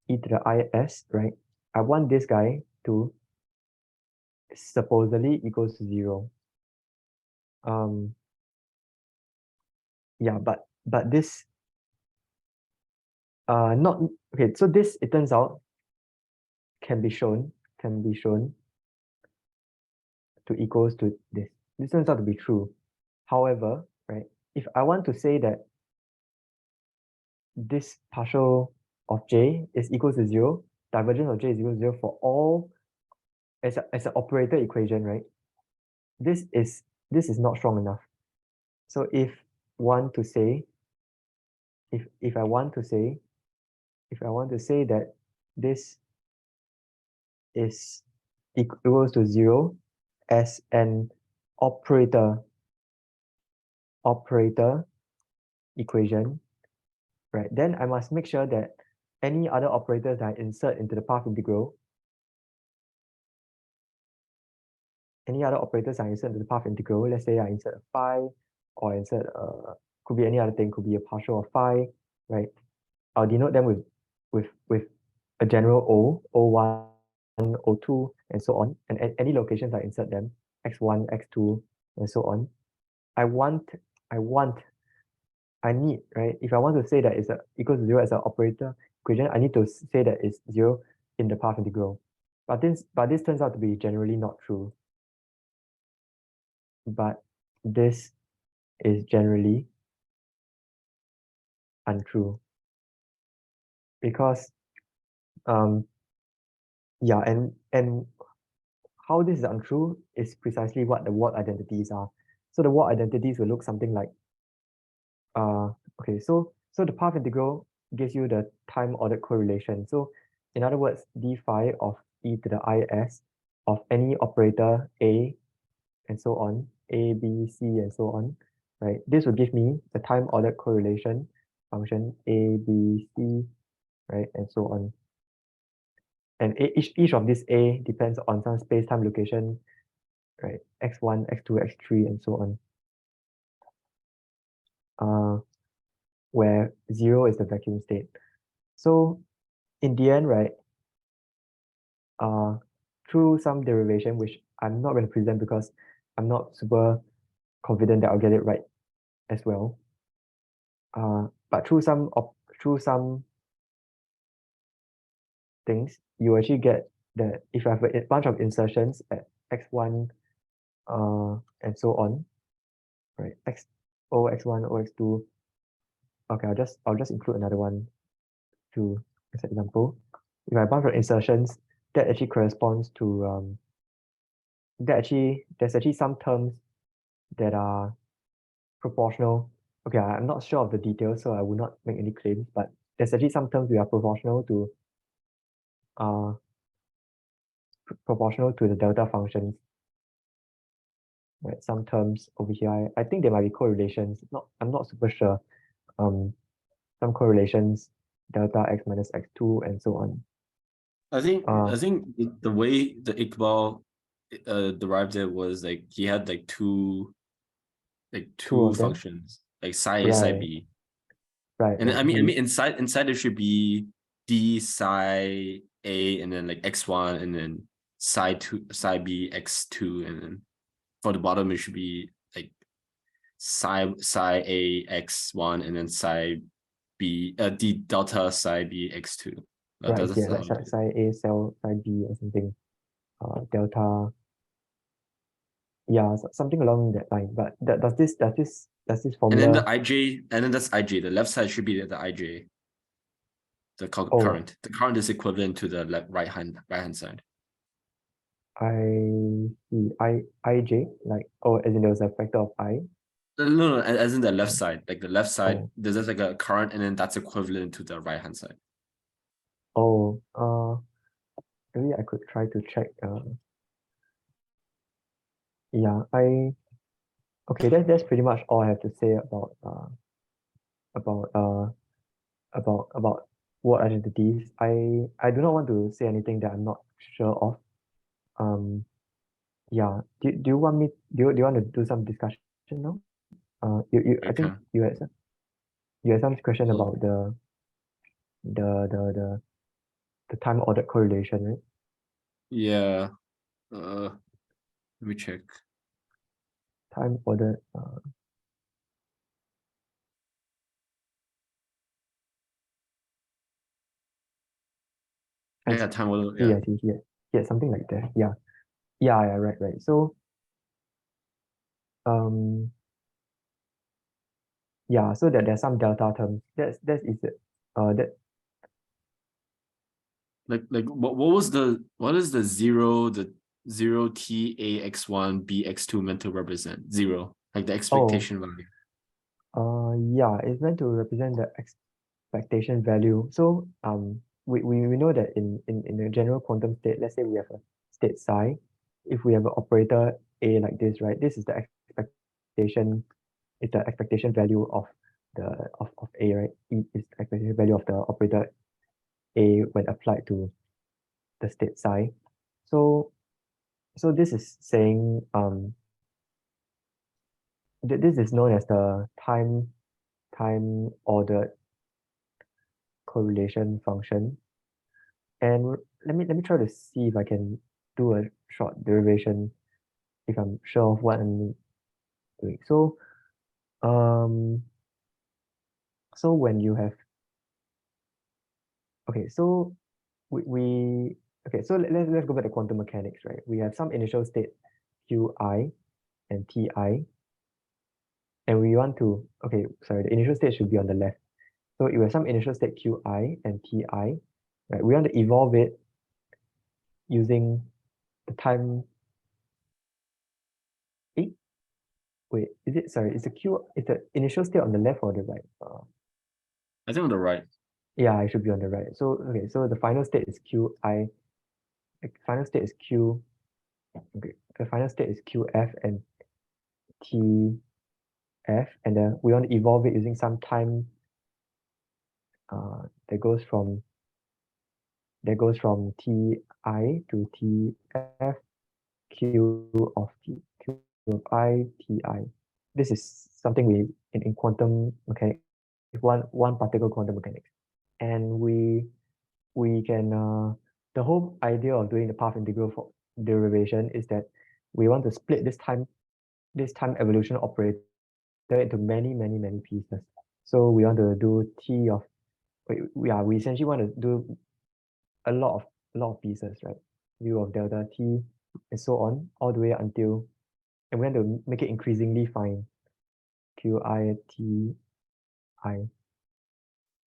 e to the is, right? I want this guy to supposedly equals to 0. Yeah, but this not okay. So this, it turns out, can be shown to equals to this. This turns out to be true. However, right, if I want to say that this partial of j is equal to 0, divergence of j is equal to 0 for all as an operator equation, right? This is not strong enough. So if I want to say that this is equals to 0 as an operator equation, right? Then I must make sure that any other operators that I insert into the path integral, let's say I insert a phi, or insert could be any other thing, could be a partial of phi, right? I'll denote them with a general O, O1, O2, and so on. And at any locations I insert them, X1, X2, and so on. I need, right? If I want to say that it's equals to 0 as an operator equation, I need to say that it's 0 in the path integral. But this turns out to be generally not true. But this is generally untrue. Because yeah, and how this is untrue is precisely what the Watt identities are. So the Watt identities will look something like okay, so the path integral gives you the time ordered correlation. So in other words, d phi of e to the is of any operator a and so on, a, b, c, and so on, right? This will give me the time ordered correlation function a, b, c, right, and so on. And each of these a depends on some space-time location, right, x1, x2, x3, and so on. Where 0 is the vacuum state. So in the end, right, through some derivation, which I'm not going to present because I'm not super confident that I'll get it right as well. But through some things, you actually get that if I have a bunch of insertions at x1, and so on, right? x1, x2. Okay, I'll just include another one to as an example. If I have a bunch of insertions, that actually corresponds to there's actually some terms that are proportional. Okay, I'm not sure of the details, so I will not make any claims, but there's actually some terms that are proportional to the delta functions. Right, some terms over here. I think there might be correlations. I'm not super sure. Some correlations, delta x minus x2, and so on. I think the way the Iqbal derived it was like he had like two of them. functions, like psi A, psi B. Right. And right. I mean inside there should be d psi A and then like x1 and then psi B x2, and then for the bottom it should be like psi A x1 and then psi B d delta psi B x2. Right. Yeah, like psi A cell psi B or something. Delta. Yeah, something along that line. But does this formula? And then the IJ, and then that's IJ. The left side should be the IJ. The current. The current is equivalent to the right hand side. I see. IJ, like, as in there was a factor of I. No, as in the left side. Like the left side, there's like a current, and then that's equivalent to the right hand side. Maybe I could try to check. Yeah, okay. That's pretty much all I have to say about word identities. I do not want to say anything that I'm not sure of. Yeah. Do you want me? Do you want to do some discussion now? I think you had some question about the time ordered correlation, right? Yeah. Let me check. Time ordered. Yeah, time ordered. Yeah, I see here. Yeah, something like that. Yeah. Yeah, right. So, yeah, so that there's some delta terms. That is it. That like what is the zero t a x1 b x2 meant to represent? Zero, like the expectation value. Yeah, it's meant to represent the expectation value. So we know that in a general quantum state, let's say we have a state psi, if we have an operator a like this, right? This is the expectation. It's the expectation value of of a, right? E is the expectation value of the operator a when applied to the state psi. So this is saying this is known as the time ordered correlation function. And let me try to see if I can do a short derivation if I'm sure of what I'm doing. So when you have so let's go back to quantum mechanics, right? We have some initial state qi and ti, and we want to the initial state should be on the left. So we have some initial state qi and ti, right? We want to evolve it using the time. Wait, is the initial state on the left or the right? I think on the right. Yeah, it should be on the right. So so the final state is qi. The final state is q. Okay, the final state is qf and tf, and then we want to evolve it using some time that goes from Ti to Tf Q of T, Q of I, Ti. This is something we in quantum mechanics, one particle quantum mechanics. And we can the whole idea of doing the path integral for derivation is that we want to split this time evolution operator into many pieces. So we want to do T of we essentially want to do a lot of pieces, right? U of delta T and so on, all the way until, and we want to make it increasingly fine. Qi Ti.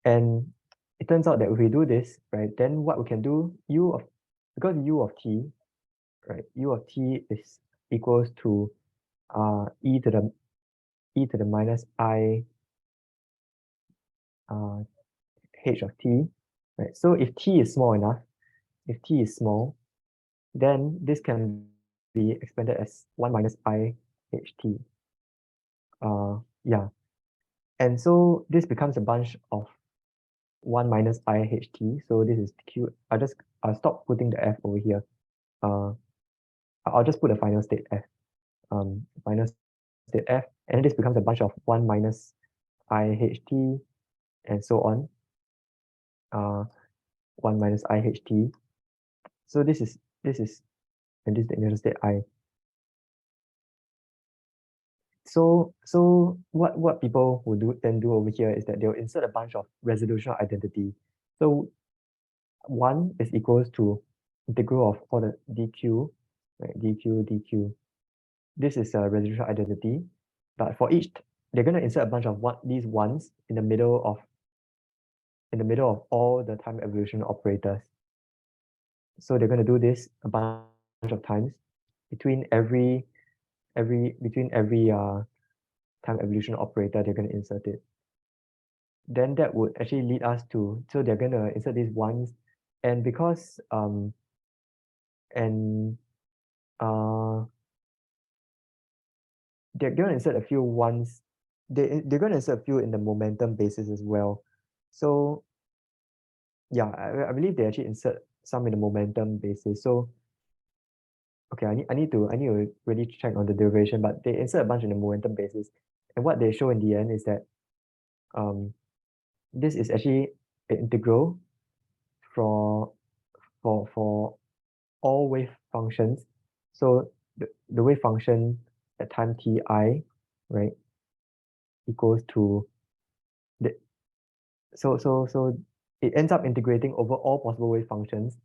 And it turns out that if we do this, right, then what we can do, because U of T, right, U of T is equals to e to the minus I h of t, right? So if t is small enough, if t is small, then this can be expanded as 1 minus I h t. Yeah. And so this becomes a bunch of 1 minus I h t. So this is Q. I'll stop putting the F over here. I'll just put a final state F. Final state F, and then this becomes a bunch of 1 minus I h t and so on. 1 minus I h t. So this is and this is the initial state I. So what people will do over here is that they'll insert a bunch of resolution identity. So 1 is equals to integral of all the dq, right? dq. This is a resolution identity, but for each, they're going to insert a bunch of these ones in the middle of all the time evolution operators. So they're going to do this a bunch of times between every time evolution operator, they're going to insert it. Then that would actually lead us to, so they're going to insert these ones, and because they're going to insert a few ones, they're going to insert a few in the momentum basis as well. So yeah, I believe they actually insert some in the momentum basis. So okay, I need to really check on the derivation, but they insert a bunch in the momentum basis. And what they show in the end is that this is actually an integral for all wave functions. So the wave function at time ti, right, equals to the so it ends up integrating over all possible wave functions,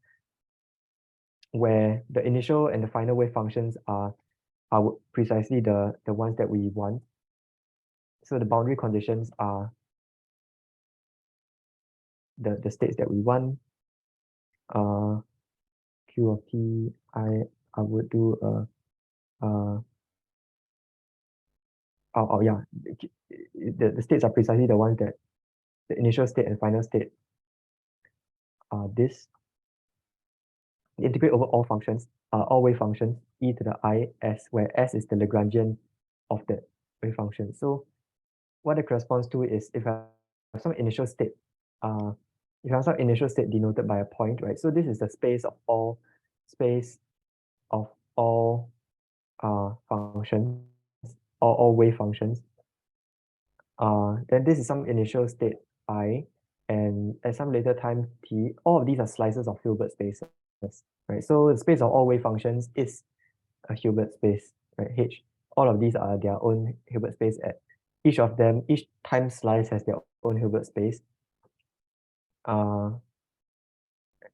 where the initial and the final wave functions are precisely the ones that we want. So the boundary conditions are the states that we want. Q of t, I would do yeah, the states are precisely the ones that the initial state and final state are this. Integrate over all functions, all wave functions, e to the I s, where s is the Lagrangian of the wave function. So what it corresponds to is if I have some initial state, denoted by a point, right? So this is the space of all functions, all wave functions. Then this is some initial state I, and at some later time t, all of these are slices of Hilbert spaces, right? So the space of all wave functions is a Hilbert space, right? H. All of these are their own Hilbert space. At each of them, each time slice has their own Hilbert space. And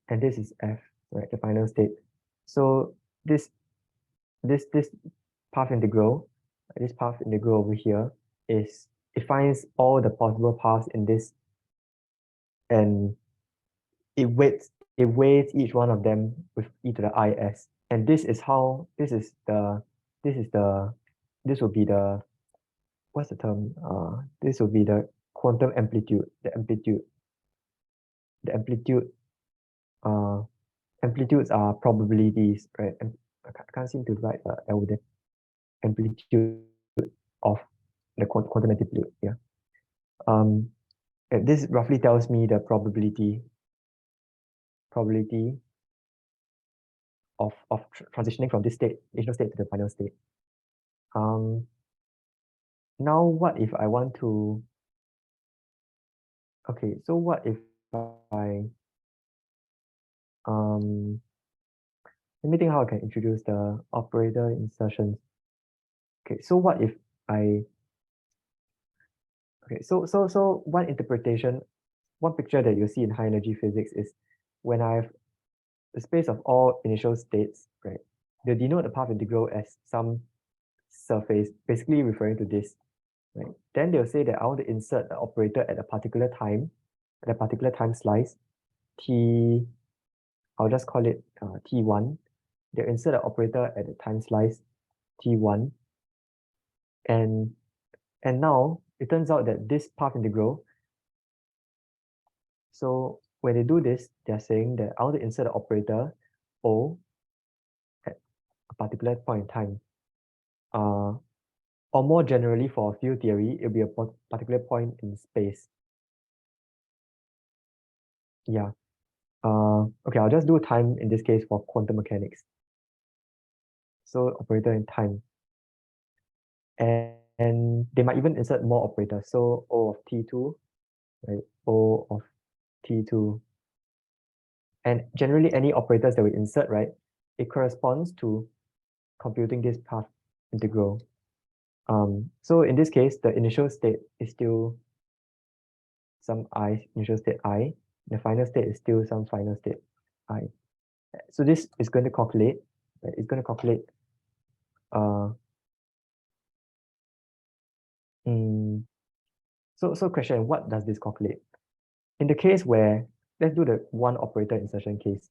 this is F, right? The final state. So this path integral over here is, it finds all the possible paths in this, and it weights each one of them with e to the is. And this will be the, what's the term? This will be the quantum amplitude, amplitudes are probabilities, right? And I can't seem to write L there. Amplitude of the quantum amplitude, yeah. Okay, this roughly tells me the probability of transitioning from this initial state to the final state. Now what if I want to, okay, so what if I, let me think how I can introduce the operator insertions. Okay, so what if so one interpretation, one picture that you see in high energy physics is when I have the space of all initial states, right? They denote the path integral as some surface, basically referring to this, right? Then they'll say that I want to insert the operator at a particular time, slice, I'll just call it T1. They'll insert the operator at the time slice T1. And now it turns out that this path integral, so when they do this, they're saying that I want to insert the operator O at a particular point in time. Or more generally for field theory, it'll be a particular point in space. Yeah. Okay, I'll just do time in this case for quantum mechanics. So operator in time. And they might even insert more operators. So O of T2, right? O of T2. And generally any operators that we insert, right? It corresponds to computing this path integral. So in this case, the initial state is still some I, initial state I. The final state is still some final state I. So this is going to calculate, right? It's going to calculate so question, what does this calculate? In the case where, let's do the one operator insertion case,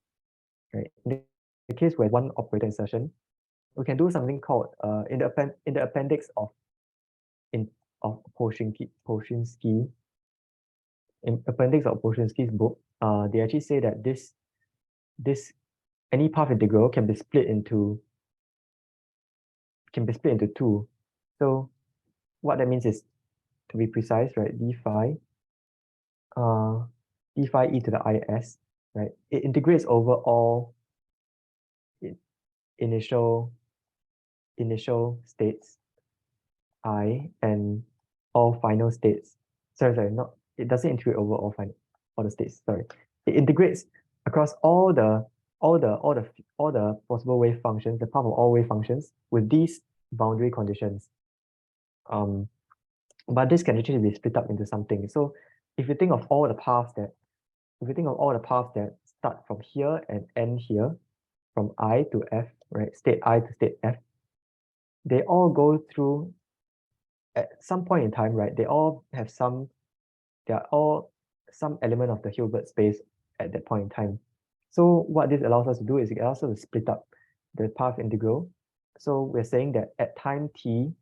right? In the case where one operator insertion, we can do something called in the appendix of Polshinsky, in appendix of Polshinsky's book, they actually say that this any path integral can be split into two. So what that means is, to be precise, right, d phi e to the is, right, it integrates over all initial states I and all final states. Sorry, not, it doesn't integrate over all the states. Sorry, it integrates across all the possible wave functions, the path of all wave functions with these boundary conditions. But this can actually be split up into something. So if you think of all the paths that start from here and end here, from I to F, right? State I to state F, they all go through at some point in time, right? They are all some element of the Hilbert space at that point in time. So what this allows us to do is it allows us to split up the path integral. So we're saying that at time t,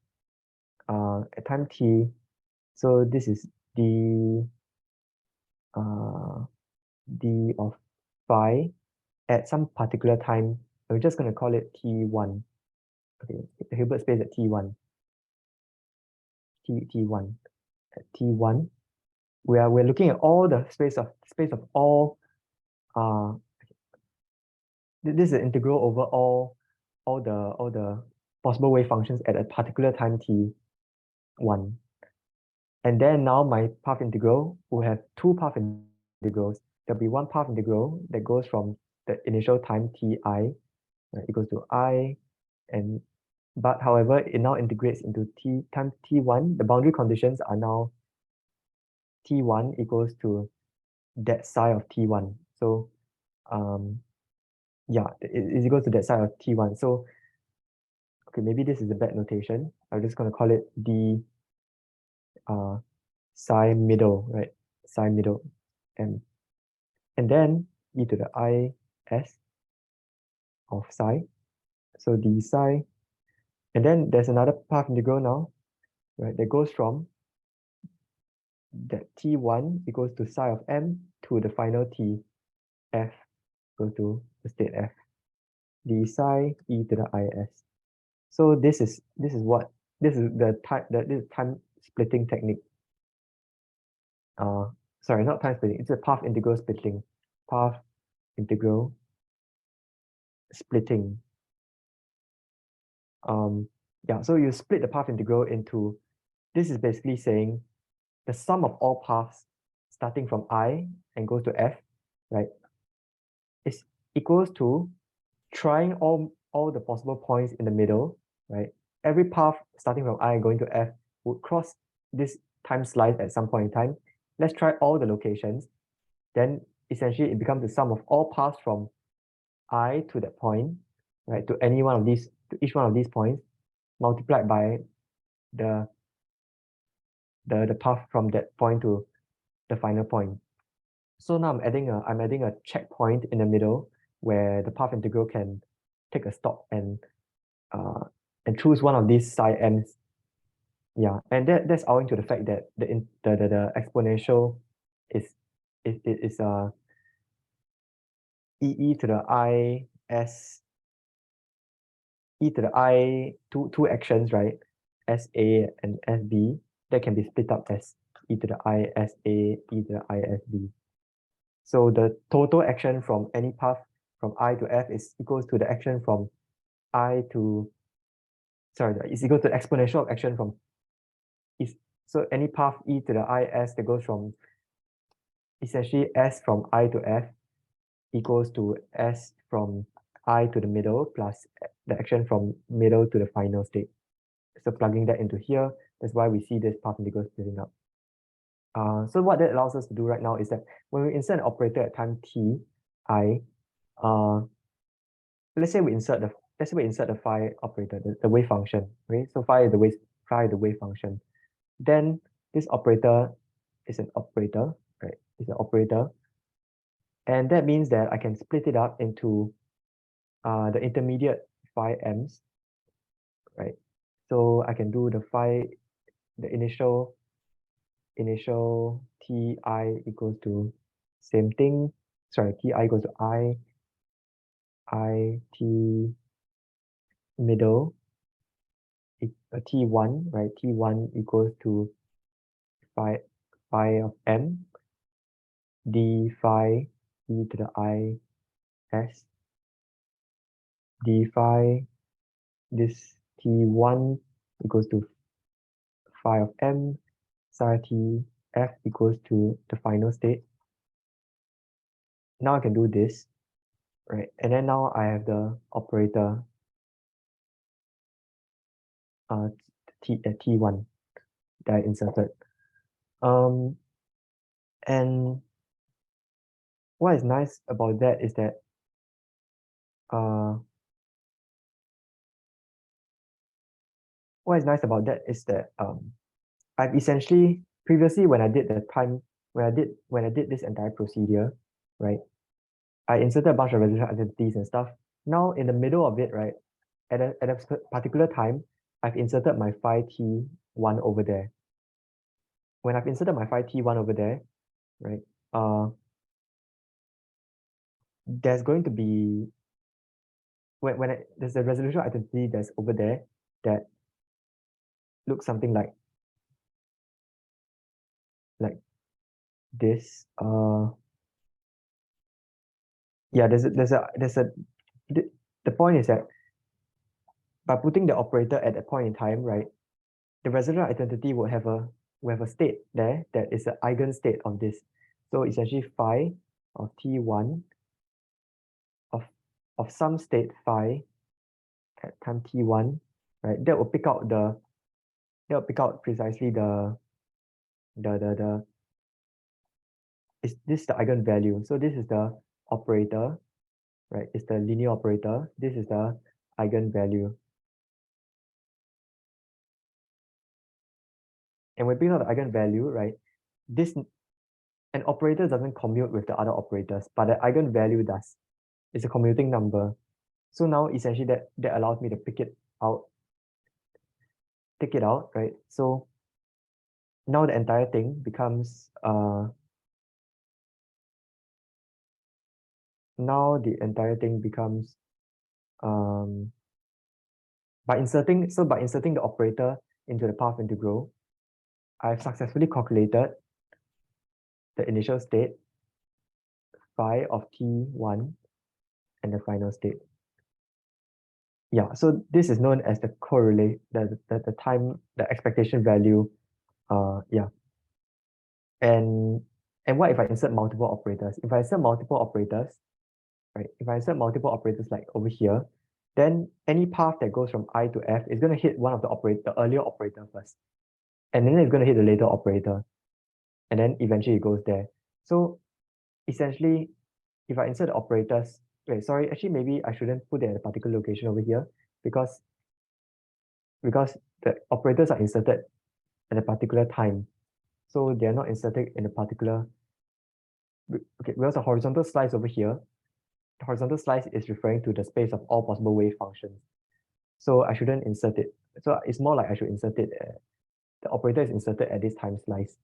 so this is d of phi at some particular time. We're just going to call it t1. Okay, the Hilbert space at t1. T1 at t1. We're looking at all the space of all. This is an integral over all the possible wave functions at a particular time t1. And then now my path integral will have two path integrals. There'll be one path integral that goes from the initial time ti, right, equals to I, but however, it now integrates into time t1. The boundary conditions are now t1 equals to that psi of t1. So yeah, it equals to that psi of t1. So okay, maybe this is a bad notation. I'm just going to call it d psi middle, right? Psi middle. And then e to the is of psi. So d psi. And then there's another path integral now, right? That goes from that t1 equals to psi of m to the final t, f equals to the state f, d psi e to the is. So this is the time splitting technique. sorry, not time splitting, it's a path integral splitting. Path integral splitting. Yeah, so you split the path integral into, this is basically saying the sum of all paths starting from I and goes to F, right, is equals to trying all the possible points in the middle, right? Every path starting from I going to F would cross this time slice at some point in time. Let's try all the locations. Then essentially it becomes the sum of all paths from I to that point, right? To any one of these, to each one of these points, multiplied by the path from that point to the final point. So now I'm adding a checkpoint in the middle where the path integral can take a stop and choose one of these psi m's. Yeah, and that's owing to the fact that the exponential is e to the I s e to the I two actions, right? SA and SB that can be split up as e to the I SA, e to the I SB. So the total action from any path from I to F is equals to the action from I to, sorry, is equal to the exponential of action from, so any path e to the is that goes from essentially s from I to F equals to s from I to the middle plus the action from middle to the final state. So plugging that into here, that's why we see this path integral splitting up. So what that allows us to do right now is that when we insert an operator at time t, I, let's say we insert the phi operator, the wave function, right? So phi is the wave function. Then this operator is an operator, right? It's an operator. And that means that I can split it up into the intermediate phi m's, right? So I can do the initial ti equals to same thing. Sorry, ti equals to I t middle, t1, right? T1 equals to phi of m d phi e to the I s d phi this t1 equals to phi of m psi t f equals to the final state. Now I can do this, right? And then now I have the operator t1 that I inserted. And what is nice about that is that I've essentially previously when I did this entire procedure, right? I inserted a bunch of resolution identities and stuff. Now in the middle of it, right, at a particular time, I've inserted my phi t1 over there. When I've inserted my phi t1 over there, right, there's going to be there's a resolution identity that's over there that looks something like this. Yeah, the point is that by putting the operator at that point in time, right, the resolution identity will have a state there that is an eigenstate of this. So essentially phi of t1 of some state phi at time t1, right? That will pick out precisely is this the eigenvalue. So this is the operator, right? It's the linear operator. This is the eigenvalue. And when we pick out the eigenvalue, right? An operator doesn't commute with the other operators, but the eigenvalue does. It's a commuting number. So now essentially that allows me to take it out, right? So now the entire thing becomes by inserting the operator into the path integral, I've successfully calculated the initial state, phi of t1, and the final state. Yeah, so this is known as the correlate, the time, the expectation value. Yeah. And what if I insert multiple operators? If I insert multiple operators, right? If I insert multiple operators like over here, then any path that goes from I to F is going to hit one of the earlier operator first. And then it's going to hit the later operator. And then eventually it goes there. So essentially, if I insert the operators, wait, sorry, actually maybe I shouldn't put it at a particular location over here because the operators are inserted at a particular time. So they're not inserted in a particular, okay, because the horizontal slice over here, the horizontal slice is referring to the space of all possible wave functions. So I shouldn't insert it. So it's more like I should insert it, the operator is inserted at this time slice.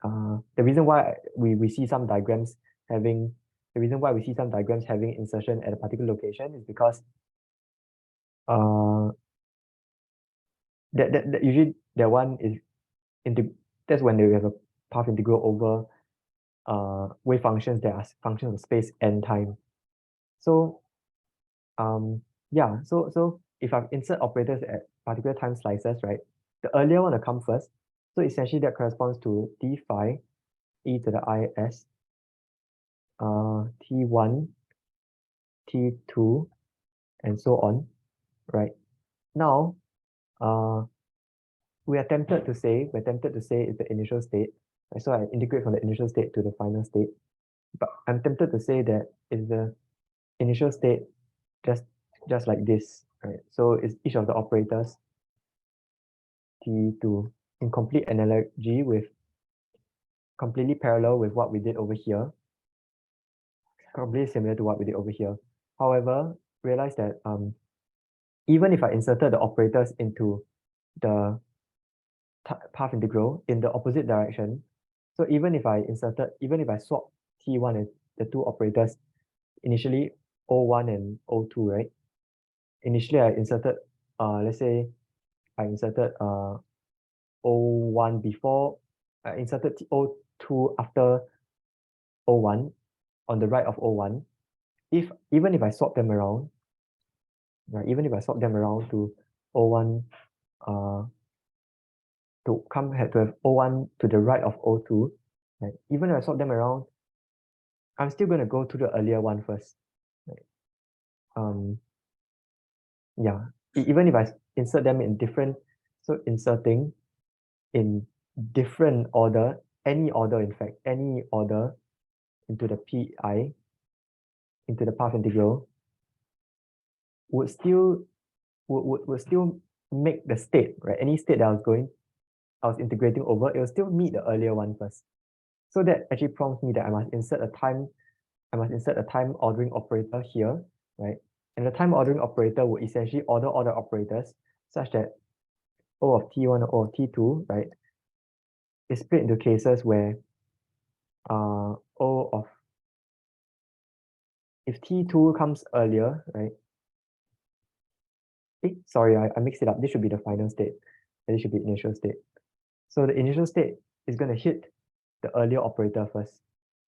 The reason why we see some diagrams having, insertion at a particular location is because that usually that one is that's when they have a path integral over wave functions that are functions of space and time. So yeah, so if I insert operators at particular time slices, right, the earlier one will come first. So essentially that corresponds to d phi e to the is t1, t2, and so on, right? Now, we're tempted to say it's the initial state. Right? So I integrate from the initial state to the final state. But I'm tempted to say that it's the initial state just like this, right? So it's each of the operators t2 in complete analogy with completely parallel with what we did over here, completely similar to what we did over here. However, realize that even if I inserted the operators into the path integral in the opposite direction, so even if I swap t1 and the two operators, initially O1 and O2, right? Initially I inserted, let's say I inserted O1 before, I inserted O2 after O1 on the right of O1. Even if I swap them around, right? Even if I swap them around to O1, to have O1 to the right of O2, right? Even if I swap them around, I'm still going to go to the earlier one first, right? Yeah, even if I insert them in different, so inserting in different order, any order, in fact, any order into the PI, into the path integral, would still make the state, right? Any state that I was integrating over, it will still meet the earlier one first. So that actually prompts me that I must insert a time ordering operator here, right? And the time ordering operator would essentially order all the operators such that O of T1 or O of T2, right, is split into cases where if T2 comes earlier, right? Sorry, I mixed it up. This should be the final state, and this should be initial state. So the initial state is going to hit the earlier operator first.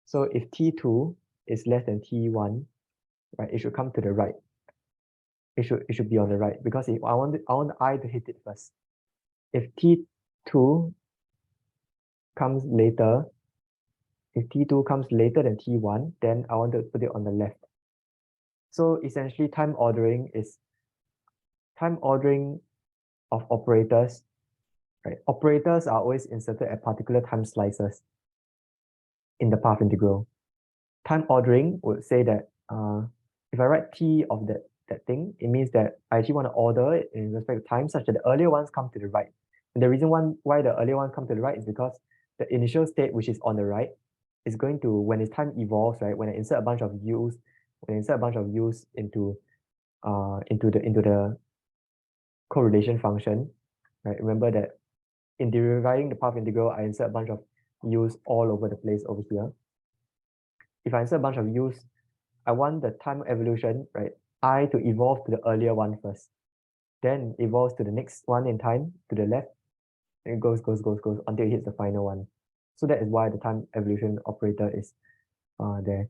So if T2 is less than T1, right, it should come to the right. It should be on the right because if I want I to hit it first. If T2 comes later, if T2 comes later than T1, then I want to put it on the left. So essentially time ordering of operators, right? Operators are always inserted at particular time slices in the path integral. Time ordering would say that if I write T of that thing, it means that I actually want to order it in respect to time such that the earlier ones come to the right. And the reason why the earlier ones come to the right is because the initial state, which is on the right, is going to, when its time evolves, right, when I insert a bunch of U's, into the correlation function, right? Remember that in deriving the path integral, I insert a bunch of U's all over the place over here. If I insert a bunch of U's, I want the time evolution, right, I to evolve to the earlier one first, then evolves to the next one in time to the left, and it goes until it hits the final one. So that is why the time evolution operator is there.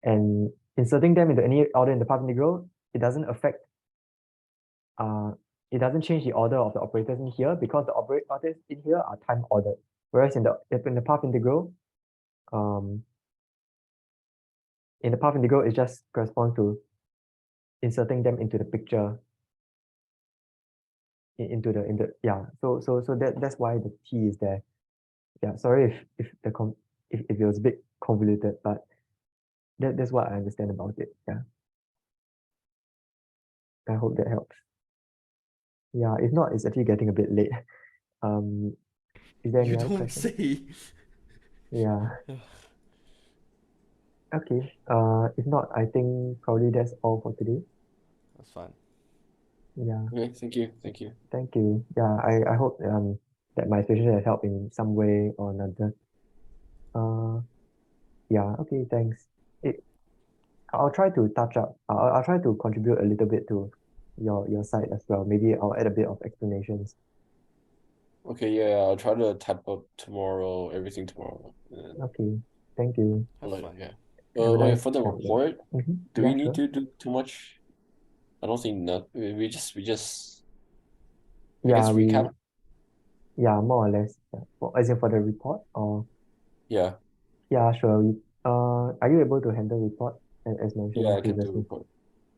And inserting them into any order in the path integral, it doesn't affect, it doesn't change the order of the operators in here because the operators in here are time ordered. Whereas in the path integral, it just corresponds to inserting them into the picture into the yeah. So that's why the T is there. Yeah, sorry if it was a bit convoluted, but that's what I understand about it. Yeah. I hope that helps. Yeah, if not, it's actually getting a bit late. Is there any You other don't questions? say. Yeah. Okay. If not, I think probably that's all for today. That's fine. Yeah. Okay, thank you. Thank you. Thank you. Yeah, I hope that my explanation has helped in some way or another. Yeah, okay, thanks. I'll try to touch up. I'll try to contribute a little bit to your side as well. Maybe I'll add a bit of explanations. Okay, yeah, I'll try to type up tomorrow, everything tomorrow. Okay, thank you. Have fun. Yeah. Have a Okay, nice for the afternoon. report, do we Yeah, need sure. to do too much? I don't think not. We just I Yeah, guess recap. yeah, more or less. Yeah. As in for the report, or Yeah, yeah, sure. Are you able to handle report as yeah, mentioned I can do previously? report.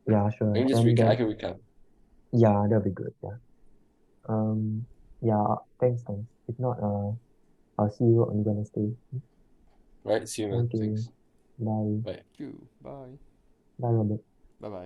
Yeah, I sure. can just Then recap. I then can recap. yeah, that'll be good. Yeah. Um, yeah. Thanks. If not, I'll see you on Wednesday. Right. See you, man. Thank you. Thanks. Bye. Bye. You. Bye. Bye, Robert. Bye bye.